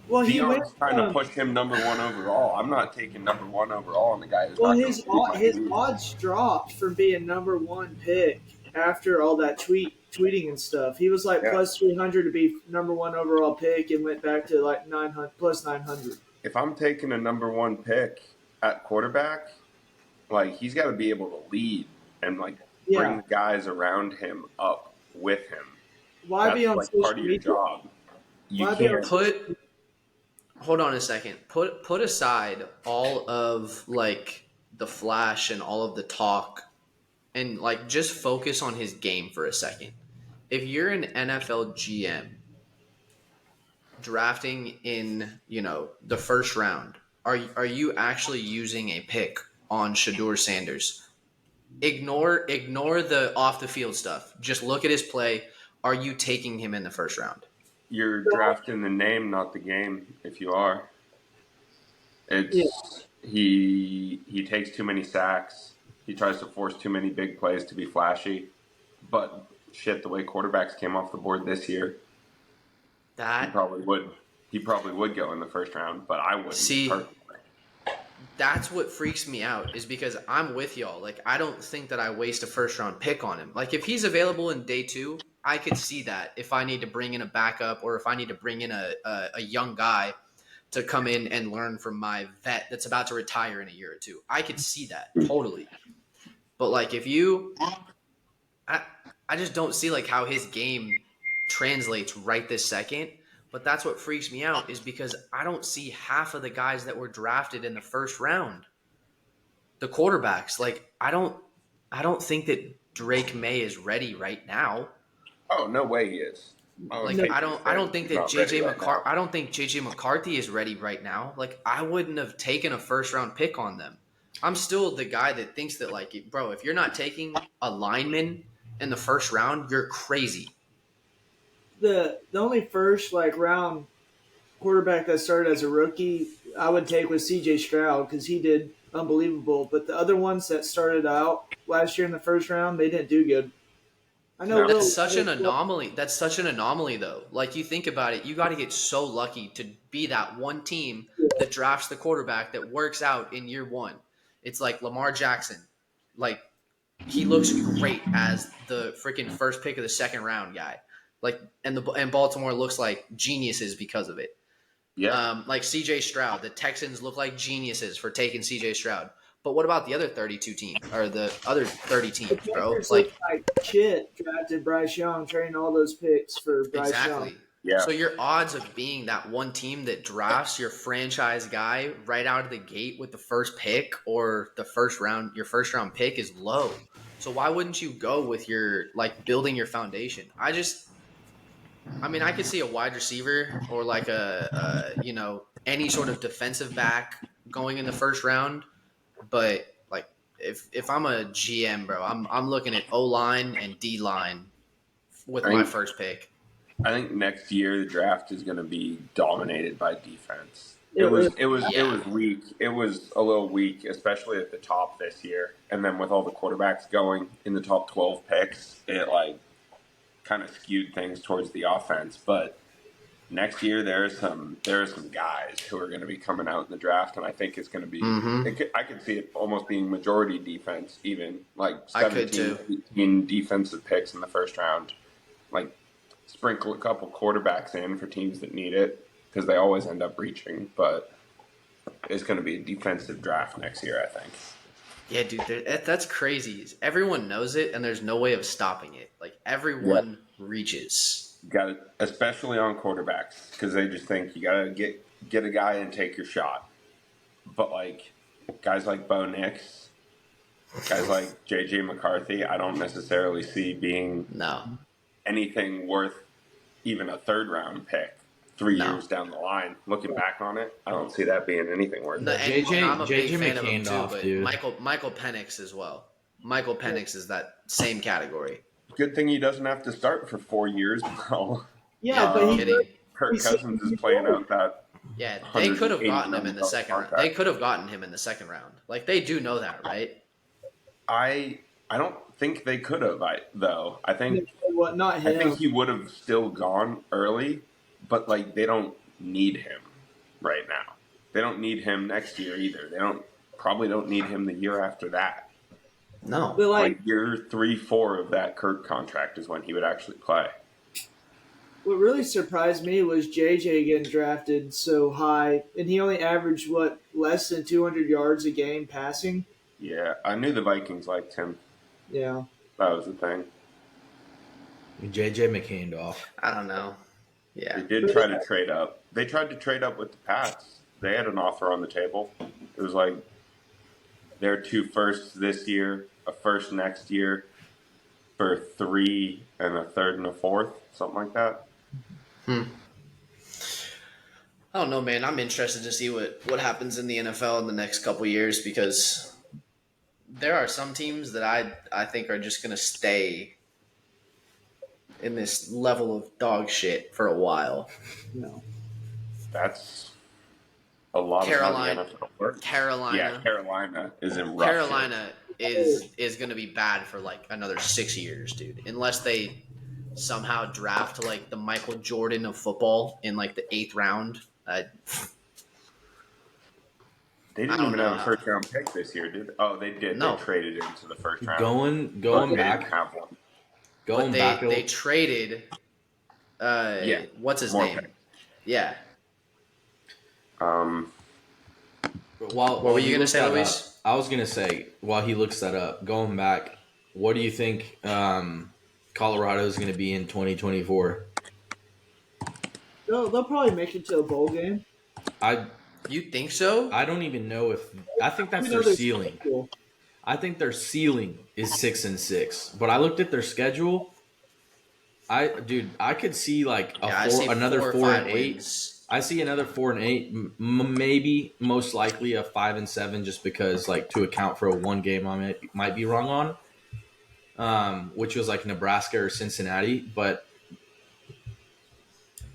Well, he went. Dion's trying to push him number one overall. I'm not taking number one overall on the guy who's Well, not his gonna beat my his team. odds dropped from being number one pick after all that tweeting and stuff. He was like Yeah. plus 300 to be number one overall pick and went back to like 900 plus 900. If I'm taking a number one pick at quarterback, like he's got to be able to lead and like Yeah. bring the guys around him up with him. Why That's be on like social part of your media? job. You Why be on can't. Hold on a second. Put aside all of like the flash and all of the talk and like just focus on his game for a second. If you're an NFL GM drafting in, the first round, are you actually using a pick on Shador Sanders? Ignore the off the field stuff. Just look at his play. Are you taking him in the first round? You're drafting the name, not the game. If you are, it's he takes too many sacks. He tries to force too many big plays to be flashy. But shit, the way quarterbacks came off the board this year, he That probably would. He probably would go in the first round, but I wouldn't. See, personally. that's what freaks me out is because I'm with y'all. Like, I don't think that I waste a first round pick on him. Like, if he's available in day 2, I could see that if I need to bring in a backup or if I need to bring in a young guy to come in and learn from my vet that's about to retire in a year or two. I could see that totally. But like if you I just don't see like how his game translates right this second. But that's what freaks me out is because I don't see half of the guys that were drafted in the first round. The quarterbacks, like I don't think that Drake May is ready right now. Oh, no way he is. Like No. I don't think He's that not ready JJ right McCarthy now. I don't think JJ McCarthy is ready right now. Like I wouldn't have taken a first round pick on them. I'm still the guy that thinks that like bro, if you're not taking a lineman in the first round, you're crazy. The only first like round quarterback that started as a rookie I would take was CJ Stroud because he did unbelievable. But the other ones that started out last year in the first round, they didn't do good. I know. No. Little, That's such an anomaly. That's such an anomaly, though. Like, you think about it, you got to get so lucky to be that one team that drafts the quarterback that works out in year one. It's like Lamar Jackson. Like, he looks great as the freaking first pick of the second round guy. Like, and Baltimore looks like geniuses because of it. Yeah. Like CJ Stroud, the Texans look like geniuses for taking CJ Stroud. But what about the other 32 teams or the other 30 the teams, bro? Panthers Like, look like shit. Drafted Bryce Young, trading all those picks for Bryce Young. exactly. Yeah. So your odds of being that one team that drafts your franchise guy right out of the gate with the first pick or your first round pick is low. So why wouldn't you go with your like building your foundation? I could see a wide receiver or like any sort of defensive back going in the first round, but like if I'm a GM, bro, I'm looking at O line and D line with I my think- first pick. I think next year the draft is going to be dominated by defense. Yeah, It was Yeah. weak. It was a little weak, especially at the top this year. And then with all the quarterbacks going in the top 12 picks, it like kind of skewed things towards the offense. But next year there are some guys who are going to be coming out in the draft, and I think it's going to be. I could see it almost being majority defense, even like I could 17, 18 defensive picks in the first round. Like sprinkle a couple quarterbacks in for teams that need it because they always end up reaching. But it's going to be a defensive draft next year, I think. Yeah, dude, that's crazy. Everyone knows it, and there's no way of stopping it. Like everyone reaches. Got it, especially on quarterbacks, because they just think you got to get a guy and take your shot. But like guys like Bo Nix, guys like JJ McCarthy, I don't necessarily see being No, anything worth even a third round pick 3 No. years down the line. Looking back on it, I don't see that being anything worth no it. and I'm a big JJ fan of him too, McCann, but dude. Michael Penix as well. Michael Penix is that same category. Good thing he doesn't have to start for 4 years, bro. Yeah, but he kidding. Kirk He's- Cousins is playing out that. Yeah, they could have gotten him in the $180 second round. contract. They could have gotten him in the second round. Like they do know that, right? I don't think they could have. I think what? Not I him. think he would have still gone early, but like they don't need him right now. They don't need him next year either. They probably don't need him the year after that. No. But Like year 3, 4 of that Kirk contract is when he would actually play. what really surprised me was JJ getting drafted so high, and he only averaged less than 200 yards a game passing. Yeah, I knew the Vikings liked him. Yeah, That was the thing. JJ McCain off. I don't know. Yeah. They did try to trade up. They tried to trade up with the Pats. They had an offer on the table. It was like their 2 firsts this year, a first next year, for 3 and a third and a fourth, something like that. I don't know, man. I'm interested to see what happens in the NFL in the next couple years because there are some teams that I think are just going to stay in this level of dog shit for a while. no. That's a lot Carolina. of how the NFL works. Carolina. Yeah, Carolina is in rough shape. Carolina is going to be bad for like another 6 years, dude. Unless they somehow draft like the Michael Jordan of football in like the 8th round. They I didn't don't even know have a how- first round pick this year, did they? Oh, they did. No. They traded into the first round. Going But they back, didn't have one. going But back. they traded. Yeah, What's his more name? picks. Yeah. While were you he gonna looks say, that Luis? up, I was gonna say while he looks that up, going back, what do you think Colorado is gonna be in 2024? They'll probably make it to a bowl game. You think so? I don't even know if I think that's We know their ceiling. schedule. I think their ceiling is 6-6. But I looked at their schedule. I could see like I see another 4 or 4 5 and 8. wins. I see another 4 and 8, maybe most likely a 5 and 7, just because like to account for a one game I might be wrong on, which was like Nebraska or Cincinnati. But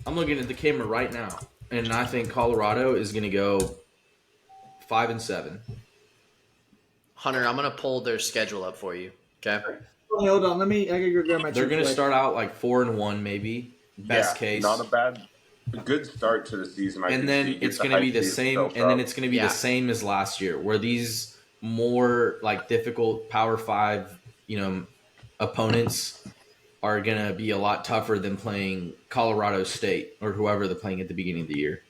I'm looking at the camera right now, and I think Colorado is going to go 5 and 7. Hunter, I'm gonna pull their schedule up for you. Okay. Oh, hold on. I gotta go grab my. They're going to Chick-fil-A. start out like 4-1, maybe best case. Not a good start to the season. And then it's going to be the same. And then it's going to be the same as last year, where these more like difficult Power 5, opponents are going to be a lot tougher than playing Colorado State or whoever they're playing at the beginning of the year.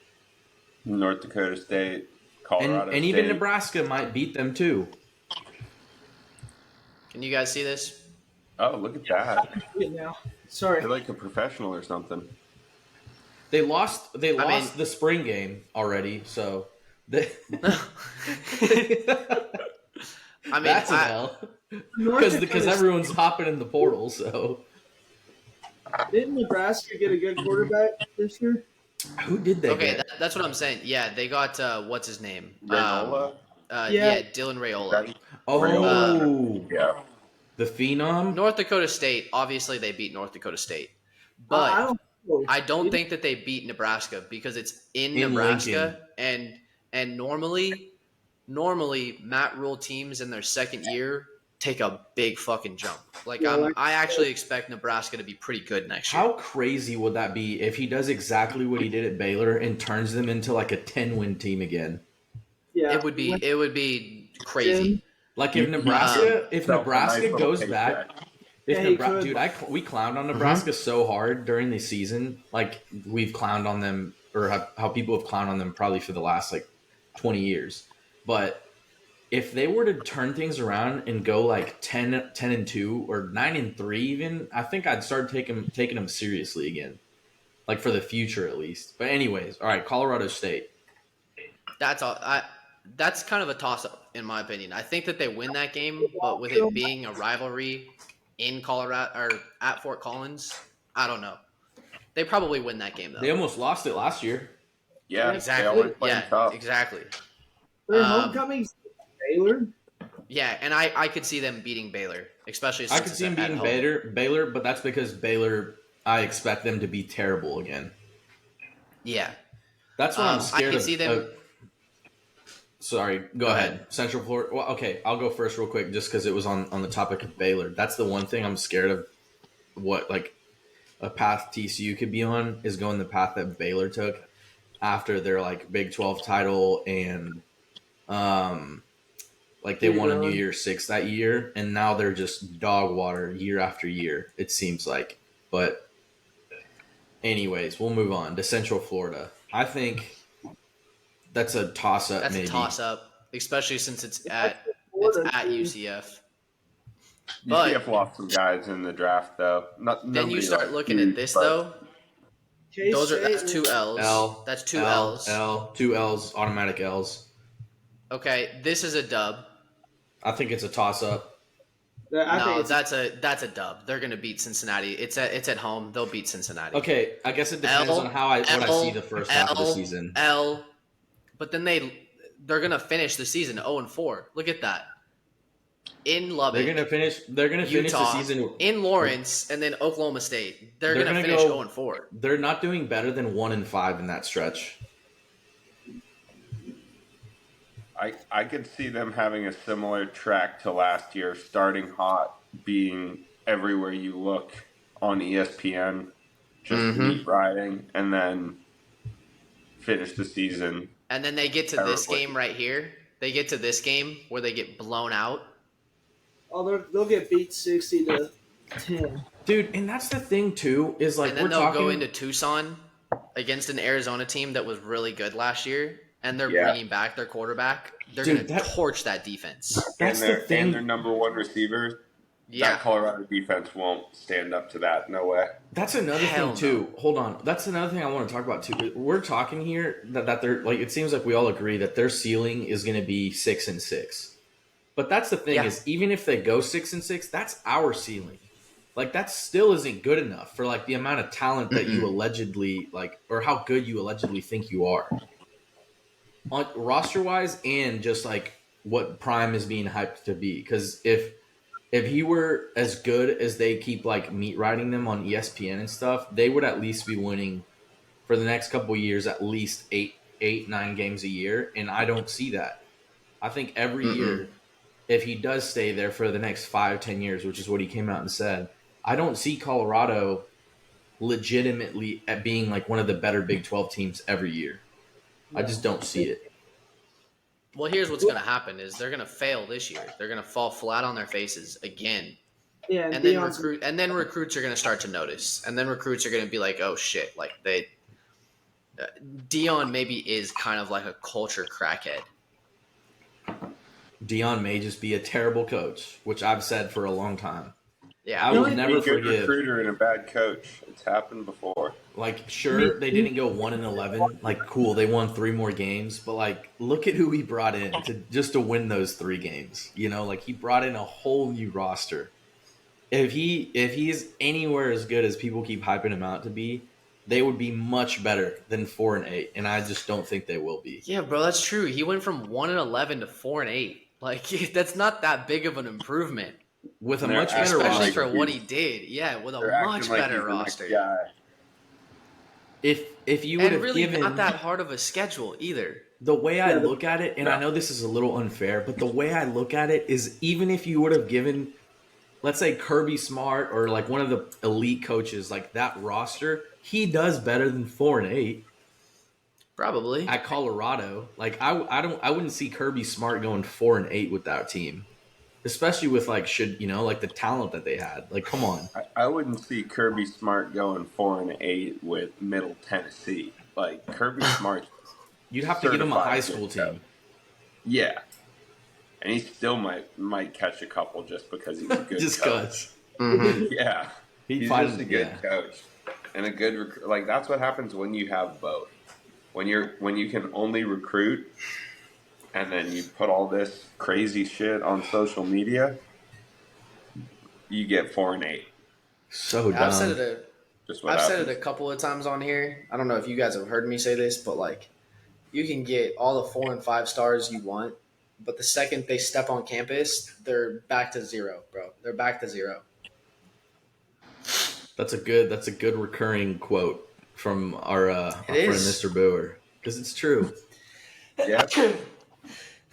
North Dakota State, Colorado and State. even Nebraska might beat them too. Can you guys see this? Oh, look at that. Now. Sorry. They're like a professional or something. They lost the spring game already, so they I mean, that's an L. Because everyone's hopping in the portal, so Didn't Nebraska get a good quarterback this year? who did they okay, get? that's what I'm saying. Yeah, they got what's his name? Raiola? Yeah, Dylan Raiola. Oh, Yeah. the Phenom. North Dakota State. Obviously, they beat North Dakota State, I but don't know. I don't think that they beat Nebraska because it's in In Nebraska, and normally Matt Rule teams in their second year take a big fucking jump. Like I actually expect Nebraska to be pretty good next year. How crazy would that be if he does exactly what he did at Baylor and turns them into like a 10-win team again? Yeah, It would be crazy. Like if Nebraska goes back, Yeah, he could. we clowned on Nebraska so hard during the season. Like we've clowned on them, or how people have clowned on them probably for the last like 20 years. But if they were to turn things around and go like 10-2 or 9-3 even, I think I'd start taking them seriously again. Like for the future at least. But anyways, all right, Colorado State. That's all. That's kind of a toss-up in my opinion. I think that they win that game, but with it being a rivalry in Colorado or at Fort Collins, I don't know. They probably win that game though. They almost lost it last year. Yeah, Exactly. They always play tough. Exactly. Their homecoming's Baylor. Yeah, and I could see them beating Baylor, especially since I could see them it's at beating home. Baylor, but that's because Baylor, I expect them to be terrible again. Yeah. That's what I'm scared I could of. see them. Sorry, go ahead. Central Florida. Well, okay, I'll go first real quick just because it was on the topic of Baylor. That's the one thing I'm scared of. What like a path TCU could be on is going the path that Baylor took after their like Big 12 title and like they won a New Year's Six that year, and now they're just dog water year after year. It seems like, but anyways, we'll move on to Central Florida. I think that's a toss up. That's maybe. a toss-up, especially since it's at UCF. But UCF lost some guys in the draft, though. then you start looking at this though. That's two L's. That's two L's. Two L's, automatic L's. Okay, this is a dub. I think it's a toss up. No, that's a dub. They're gonna beat Cincinnati. It's at home. They'll beat Cincinnati. Okay, I guess it depends on what I see the first half of the season. But then they're gonna finish the season 0-4. Look at that. In Lubbock, They're gonna finish Utah, the season in Lawrence, and then Oklahoma State. They're gonna finish 0-4. They're not doing better than 1-5 in that stretch. I could see them having a similar track to last year, starting hot, being everywhere you look on ESPN, just meat riding, and then finish the season. And then they get to this game right here. They get to this game where they get blown out. Oh, they'll get beat 60-10. Dude, and that's the thing too, is like And then we're they'll talking go into Tucson against an Arizona team that was really good last year, and they're bringing back their quarterback. They're going to torch that defense. That's and the thing. And their number one receiver, that Colorado defense won't stand up to that. No way. That's another Hell thing too. Hold on. That's another thing I want to talk about too. We're talking here that they're like, it seems like we all agree that their ceiling is going to be 6-6. But that's the thing is, even if they go 6-6, that's our ceiling. Like that still isn't good enough for like the amount of talent that you allegedly like, or how good you allegedly think you are, on roster wise, and just like what Prime is being hyped to be. Because if he were as good as they keep like meat riding them on ESPN and stuff, they would at least be winning for the next couple of years at least 8-9 games a year, and I don't see that. I think every year if he does stay there for the next 5-10 years, which is what he came out and said, I don't see Colorado legitimately at being like one of the better Big 12 teams every year. I just don't see it. Well, here's what's going to happen is they're going to fail this year. They're going to fall flat on their faces again. Yeah, And then recruits are going to start to notice. And then recruits are going to be like, "Oh shit, like Dion maybe is kind of like a culture crackhead." Dion may just be a terrible coach, which I've said for a long time. Yeah, I will never Be a good forgive. recruiter and a bad coach. It's happened before. Like, sure, they didn't go 1-11. Like, cool, they won 3 more games. But like, look at who he brought in to win those 3 games. You know, like he brought in a whole new roster. If he is anywhere as good as people keep hyping him out to be, they would be much better than 4-8. And I just don't think they will be. Yeah, bro, that's true. He went from 1-11 to 4-8. Like that's not that big of an improvement, With a They're much better especially roster. for what he did. Yeah, with a They're acting much like better he's the next roster. guy. If you would And have really given not that hard of a schedule either. the way I look at it, and I know this is a little unfair, but the way I look at it is even if you would have given, let's say Kirby Smart or like one of the elite coaches like that roster, he does better than 4-8 Probably. at Colorado. Like I wouldn't see Kirby Smart going 4-8 with that team, especially with like like the talent that they had. Like, come on. I wouldn't see Kirby Smart going 4-8 with Middle Tennessee. Like Kirby Smart, You'd have to give him a certified high good school coach. team. Yeah, and he still might catch a couple just because he's a good Just coach. cause. Yeah, He'd he's find just a good yeah. coach and a good like that's what happens when you have both. When you can only recruit and then you put all this crazy shit on social media, you get 4-8. So dumb. I've said it Just what I've said happens. it a couple of times on here. I don't know if you guys have heard me say this, but like you can get all the 4 and 5 stars you want, but the second they step on campus, they're back to zero, bro. They're back to zero. That's a good recurring quote from our friend is. Mr. Boer, because it's true. Yeah.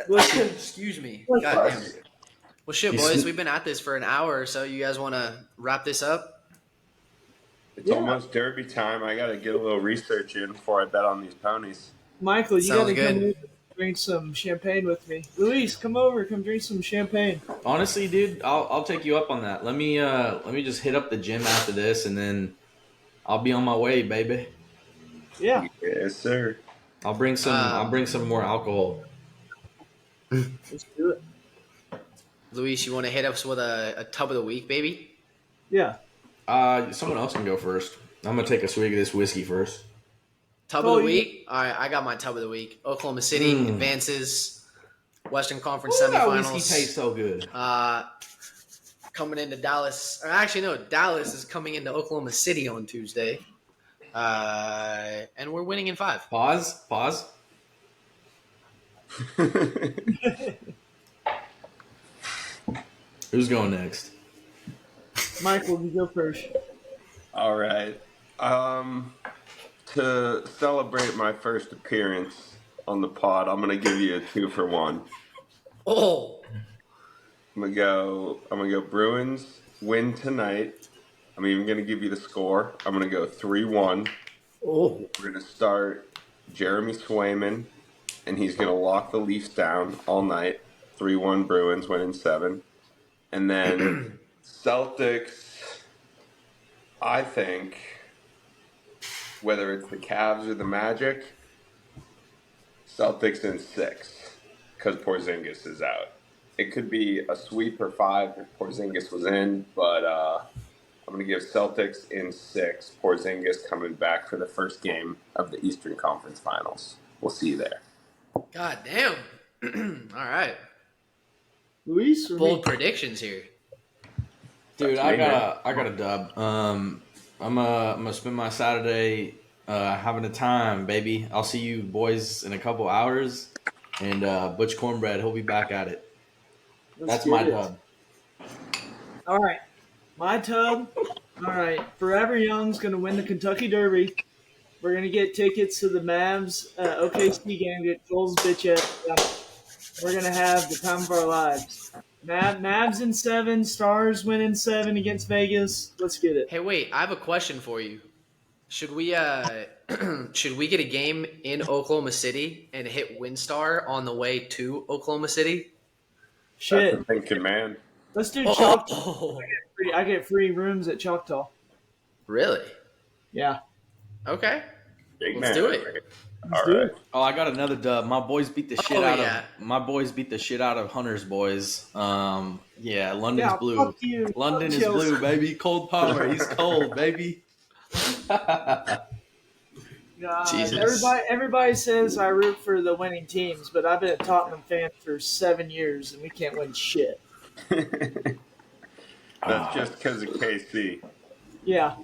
Excuse me. God damn. Well, shit, You boys, sn- we've been at this for an hour or so. You guys want to wrap this up? It's Yeah. almost derby time. I got to get a little research in before I bet on these ponies. Michael, you Sounds gotta good. come over and drink some champagne with me. Luis, come over, come drink some champagne. Honestly, dude, I'll take you up on that. Let me just hit up the gym after this, and then I'll be on my way, baby. Yeah, Yes, sir. I'll bring some more alcohol. let's do it. Luis, you want to hit us with a tub of the week, baby? Yeah. Someone else can go first. I'm gonna take a swig of this whiskey first. Tub Oh, of the you- week? All right, I got my tub of the week. Oklahoma City advances Western Conference Ooh, that semifinals. whiskey tastes so good. Coming into Dallas. Or actually, no, Dallas is coming into Oklahoma City on Tuesday. And we're winning in 5. Pause. Who's going next? Michael, you go first. All right. To celebrate my first appearance on the pod, I'm gonna give you a 2-for-1. Oh, I'm gonna go Bruins win tonight. I'm even gonna give you the score. I'm gonna go 3-1. oh, We're gonna start Jeremy Swayman, and he's gonna lock the Leafs down all night. 3-1 Bruins winning 7. And then Celtics, I think, whether it's the Cavs or the Magic, Celtics in 6 because Porzingis is out. It could be a sweep or 5 if Porzingis was in, but I'm going to give Celtics in 6. Porzingis coming back for the first game of the Eastern Conference Finals. We'll see you there. God damn. All right. Luis or Bold me? predictions here. Dude, That's me, I got a dub. I'm gonna spend my Saturday having a time, baby. I'll see you boys in a couple hours, and Butch Cornbread, he'll be back at it. Let's That's get my it. dub. All right. My tub. All right. Forever Young's going to win the Kentucky Derby. We're going to get tickets to the Mavs OKC game, get Joel's bitch ass. We're going to have the time of our lives. Mavs in 7, Stars win in 7 against Vegas. Let's get it. Hey, wait, I have a question for you. Should we should we get a game in Oklahoma City and hit WinStar on the way to Oklahoma City? Shit. That's a thinking man. Let's do Choctaw. Oh, I get free rooms at Choctaw. really? Yeah. Okay. Big Let's man. do it. Let's All do right. it. Oh, I got another dub. My boys beat the shit Oh, out yeah. of my boys beat the shit out of Hunter's boys. Yeah, London's Yeah, blue. fuck you. London Fuck is Chelsea. blue, baby. Cold Palmer, he's cold, baby. God, Jesus. everybody says I root for the winning teams, but I've been a Tottenham fan for 7 years and we can't win shit. That's just because of KC. Yeah,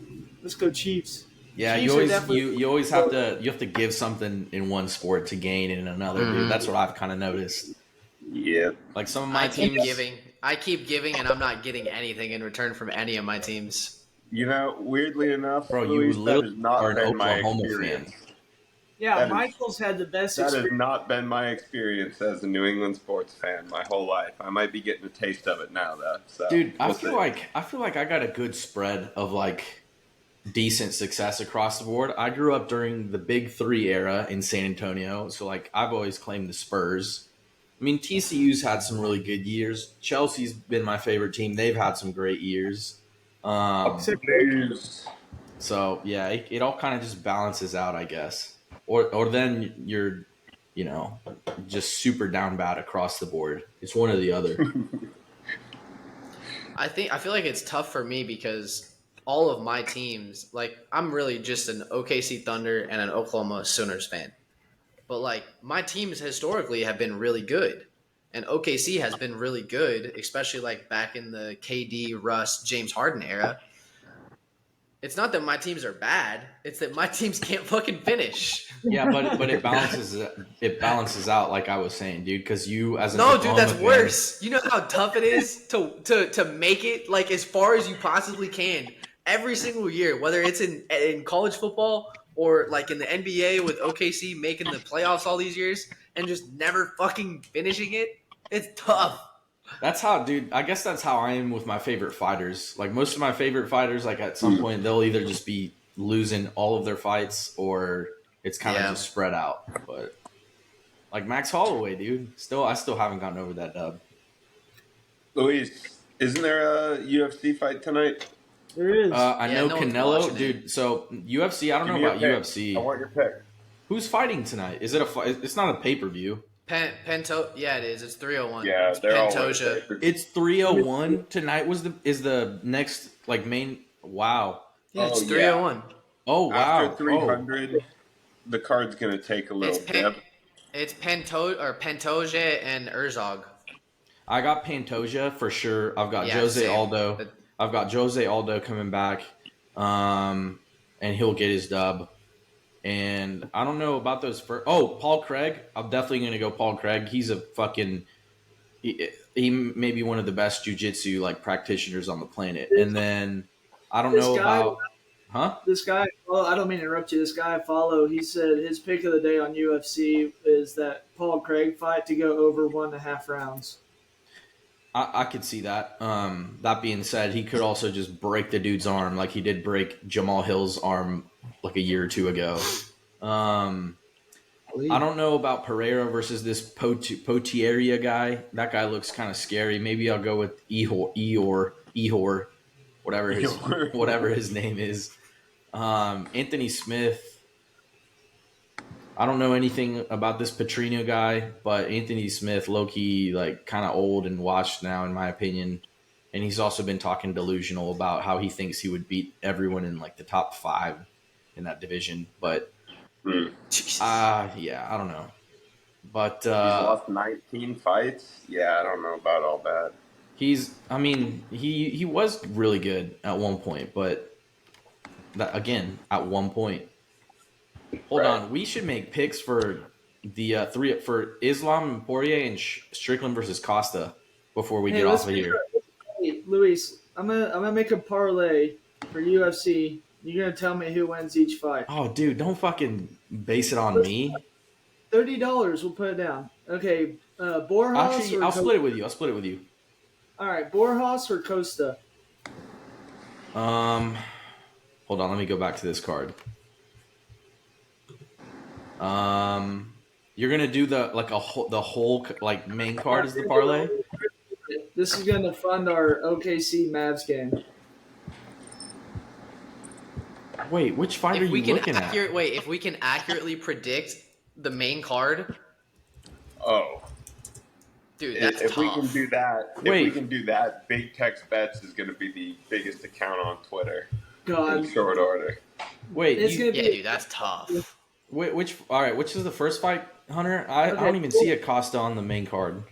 let's go Chiefs. Yeah, Chiefs you are always definitely- you always have to give something in one sport to gain in another, dude. That's what I've kind of noticed. Yep. Like some of my I keep teams, giving. I keep giving, and I'm not getting anything in return from any of my teams. You know, weirdly enough, Bro, you Luis, that literally has not are an been my Oklahoma experience. fan. Yeah, That is- Michael's had the best That has experience. not been my experience as a New England sports fan my whole life. I might be getting a taste of it now, though. So, Dude, I we'll feel see. like I got a good spread of like decent success across the board. I grew up during the Big Three era in San Antonio, so like I've always claimed the Spurs. I mean, TCU's had some really good years. Chelsea's been my favorite team. They've had some great years. News. So yeah, it all kind of just balances out, I guess. Or then you're, just super down bad across the board. It's one or the other. I feel like it's tough for me because all of my teams, like I'm really just an OKC Thunder and an Oklahoma Sooners fan. But like my teams historically have been really good. And OKC has been really good, especially like back in the KD, Russ, James Harden era. It's not that my teams are bad, it's that my teams can't fucking finish. Yeah, but it balances out, like I was saying, dude. Because you as an No, dude, Oklahoma that's fan- worse. You know how tough it is to make it like as far as you possibly can every single year, whether it's in college football or like in the NBA with OKC making the playoffs all these years and just never fucking finishing it. It's tough. That's how, dude. I guess that's how I am with my favorite fighters. Like most of my favorite fighters, like at some point they'll either just be losing all of their fights or it's kind of Yeah. just spread out. But like Max Holloway, dude, I still haven't gotten over that dub. Luis, isn't there a UFC fight tonight? There is. I Yeah, know no one's Canelo, watching it. dude. So UFC, I don't Give know me your about pick. UFC. I want your pick. Who's fighting tonight? Is it it's not a pay per view. Yeah, it is. It's 301. Yeah, It's they're all Pantoja. It's 301 tonight. Is the next like main? Wow. Yeah, it's Oh, yeah. 301. Oh wow. After 300, the card's going to take a little It's dip. Pantoja and Herzog. I got Pantoja for sure. I've got Yeah, Jose same. Aldo. But- I've got Jose Aldo coming back, and he'll get his dub. And I don't know about those first. Oh, Paul Craig. I'm definitely going to go Paul Craig. He's a fucking. He may be one of the best jiu-jitsu like practitioners on the planet. And then I don't This know guy- about. Huh? This guy, well, I don't mean to interrupt you. This guy I follow, he said his pick of the day on UFC is that Paul Craig fight to go over 1.5 rounds. I could see that. That being said, he could also just break the dude's arm like he did break Jamal Hill's arm like a year or two ago. I don't know about Pereira versus this Potieria guy. That guy looks kind of scary. Maybe I'll go with Ehor, whatever his name is. Anthony Smith. I don't know anything about this Petrino guy, but Anthony Smith, low-key, like kind of old and washed now, in my opinion. And he's also been talking delusional about how he thinks he would beat everyone in like the top 5 in that division. But Jesus. yeah, I don't know. But He's lost 19 fights. Yeah, I don't know about all that. he was really good at one point, but again, at one point. Hold Right. on, we should make picks for the for Islam Poirier and Strickland versus Costa before we get let's off of make here. Hey, Luis, I'm gonna make a parlay for UFC. You're gonna tell me who wins each fight. Oh, dude, don't fucking base it on me. $30. We'll put it down. Okay, Borjas. Actually, I'll split it with you. All right, Borjas or Costa? Hold on, let me go back to this card. You're gonna do the whole like main card is the parlay. This is going to fund our OKC Mavs game. Wait, which fight are If we you can looking at? if we can accurately predict the main card, Oh, dude, that's if tough. we can do that, Big Tex Bets is going to be the biggest account on Twitter God. in short order. Wait, It's gonna Yeah, be dude, that's tough. which is the first fight, Hunter? I don't even see a Costa on the main card.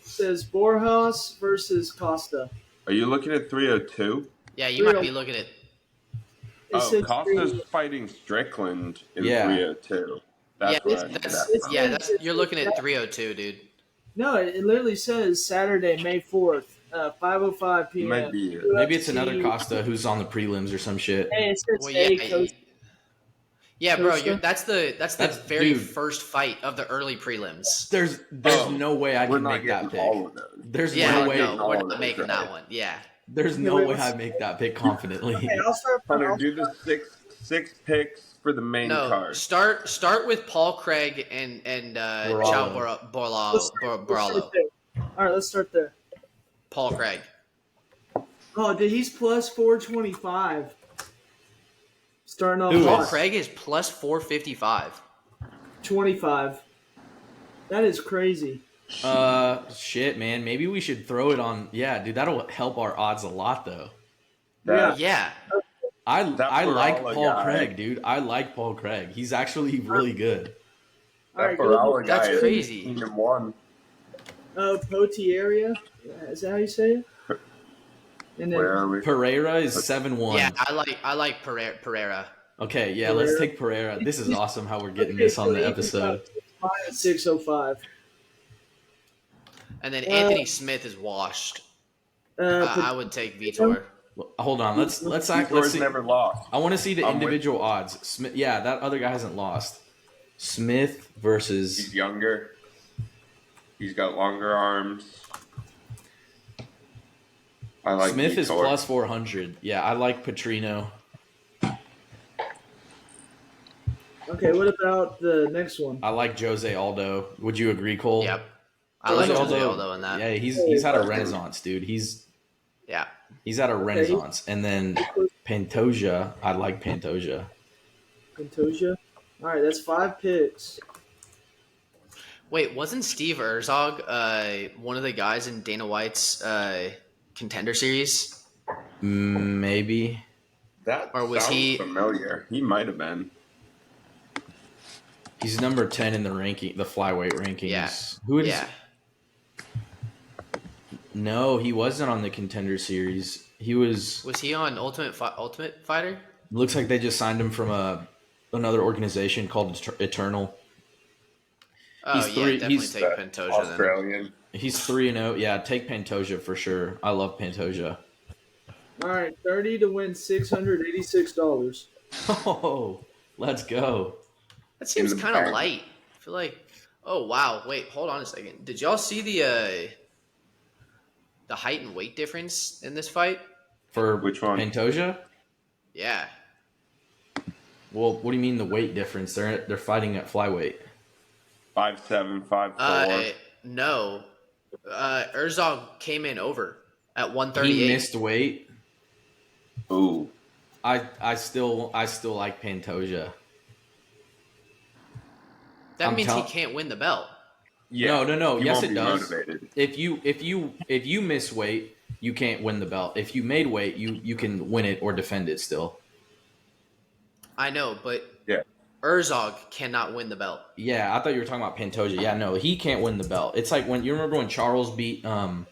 says Borjas versus Costa. Are you looking at 302? Yeah, you might be looking at. It says Costa's fighting Strickland in Yeah. 302. That's what I need that from. You're looking at 302, dude. No, it literally says Saturday, May 4th, 5:05 He p.m. might be. Maybe it's another Costa who's on the prelims or some shit. Hey, it says Well, hey, yeah, Costa. yeah, bro. Costa? That's the That's- very dude. first fight of the early prelims. There's Oh, no way I We're can not make that getting pick. all of those. There's Yeah, no way. no, we're all of not it, making right? that one. Yeah. There's no way I make that pick confidently. Okay, I'll start. Hunter, do the six picks for the main No, card. start with Paul Craig and Borrallo. Chao Borrallo. All right, let's start there. Paul Craig. Oh, dude, he's plus 425. Starting off Who Paul is? Craig is plus 455. 25. That is crazy. Shit, man. Maybe we should throw it on. Yeah, dude, that'll help our odds a lot, though. That- Yeah. I like Barala Paul guy. Craig, dude. I like Paul Craig. He's actually really good. All right, That go Barala guy That's is crazy. 18-1. Potieria. Is that how you say it? And then Where are we? Pereira is 7-1. Yeah, I like Pereira. Okay, yeah, let's take Pereira. This is awesome how we're getting this on the episode. minus 605. And then Anthony Smith is washed. Uh, I would take Vitor. Hold on, let's Vitor's see. never lost. I want to see the I'm with individual odds. Smith, yeah, that other guy hasn't lost. Smith versus He's younger. He's got longer arms. I like Smith is Vitor. plus 400. Yeah, I like Petrino. okay, what about the next one? I like Jose Aldo. Would you agree, Cole? Yep. I like Jose Jose Aldo in that. Yeah, he's had a renaissance, dude. He's had a renaissance. And then Pantoja, I like Pantoja. Pantoja. All right, that's 5 picks. Wait, wasn't Steve Herzog one of the guys in Dana White's contender series? Maybe. That Or was sounds he- familiar? He might have been. He's number 10 in the flyweight rankings. Yeah. Who is? Yeah. No, he wasn't on the contender series. He was. Was he on Ultimate Fighter? Looks like they just signed him from another organization called Eternal. Oh, He's yeah, three- definitely he's take Pantoja then. Australian. He's 3-0. Yeah, take Pantoja for sure. I love Pantoja. All right, 30 to win $686. Oh, let's go. That seems In the kind of bag. light. I feel like, oh wow, wait, hold on a second. Did y'all see the height and weight difference in this fight? For Which one? Pantoja? Yeah. Well, what do you mean the weight difference? They're fighting at flyweight. 5'7", 5'4". No. Herzog came in over at He 138. missed weight. Ooh. I still like Pantoja. That I'm means tell- he can't win the belt. Yeah. No. He Yes, won't it be does. motivated. If you miss weight, you can't win the belt. If you made weight, you can win it or defend it still. I know, but Yeah. Herzog cannot win the belt. Yeah, I thought you were talking about Pantoja. Yeah, no, he can't win the belt. It's like when you remember when Charles beat I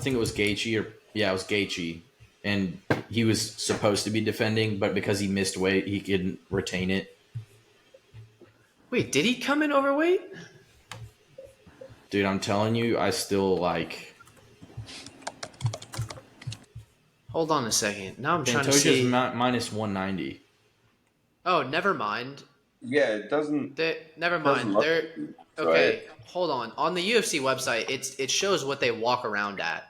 think it was Gaethje it was Gaethje, and he was supposed to be defending, but because he missed weight, he couldn't retain it. Wait, did he come in overweight? Dude, I'm telling you, I still like Hold on a second. Now I'm trying to Pantoja's see. minus 190. Oh, never mind. Yeah, it doesn't. Never Doesn't mind. look They're right. okay. Hold on. On the UFC website, it shows what they walk around at.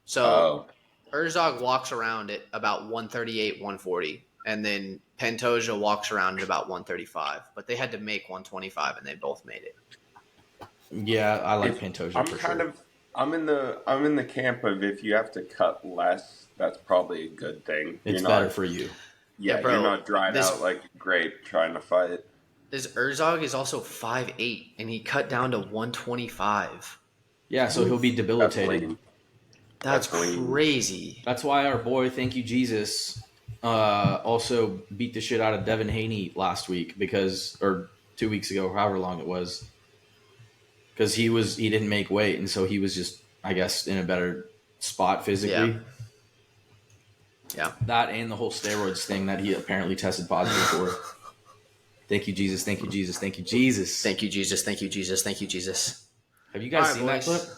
So Oh, Herzog walks around at about 138, 140, and then Pantoja walks around at about 135. But they had to make 125, and they both made it. Yeah, I like if Pantoja I'm for kind sure. of I'm in the camp of if you have to cut less, that's probably a good thing. It's You're better not, for you. Yeah, you're bro. not dried This out like a grape trying to fight. this Herzog is also 5'8", and he cut down to 125. Yeah, so he'll be That's debilitated. lean. That's That's lean. crazy. That's why our boy, thank you Jesus, also beat the shit out of Devin Haney last week or 2 weeks ago, however long it was, because he didn't make weight, and so he was just, I guess, in a better spot physically. Yeah. That and the whole steroids thing that he apparently tested positive for. Thank you Jesus, thank you Jesus, thank you Jesus. Thank you, Jesus. Thank you, Jesus. Thank you, Jesus. Have you guys All right, seen that clip? boys.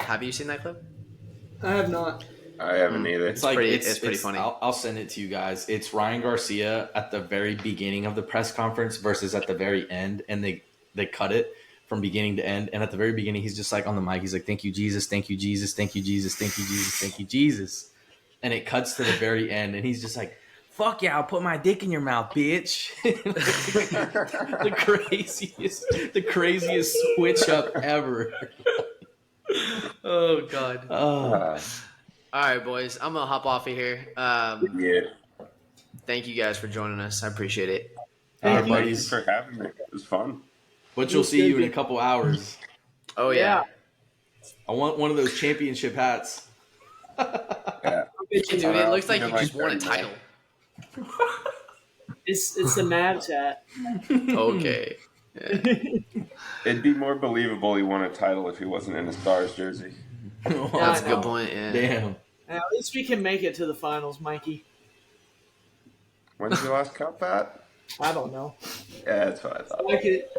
Have you seen that clip? I have not. I haven't either. It's like it's pretty funny. I'll send it to you guys. It's Ryan Garcia at the very beginning of the press conference versus at the very end, and they cut it from beginning to end. And at the very beginning, he's just like on the mic. He's like, "Thank you, Jesus. Thank you, Jesus. Thank you, Jesus. Thank you, Jesus. Thank you, Jesus." And it cuts to the very end, and he's just like, "Fuck yeah, I'll put my dick in your mouth, bitch." the craziest switch up ever. Oh God. Oh, Uh, All right, boys. I'm gonna hop off of here. yeah. Thank you guys for joining us. I appreciate it. all right, Thank you. Thank you buddies. for having me. It was fun. But you'll see you in a couple hours. Oh yeah. I want one of those championship hats. Yeah. Dude, it looks like Yeah, you like just won a that. title. It's the Mavs hat. Okay. Yeah. It'd be more believable he won a title if he wasn't in a Stars jersey. That's a I good know. point. Yeah. Damn. At least we can make it to the finals, Mikey. When's your last cup at? I don't know. Yeah, that's what I thought. Like it.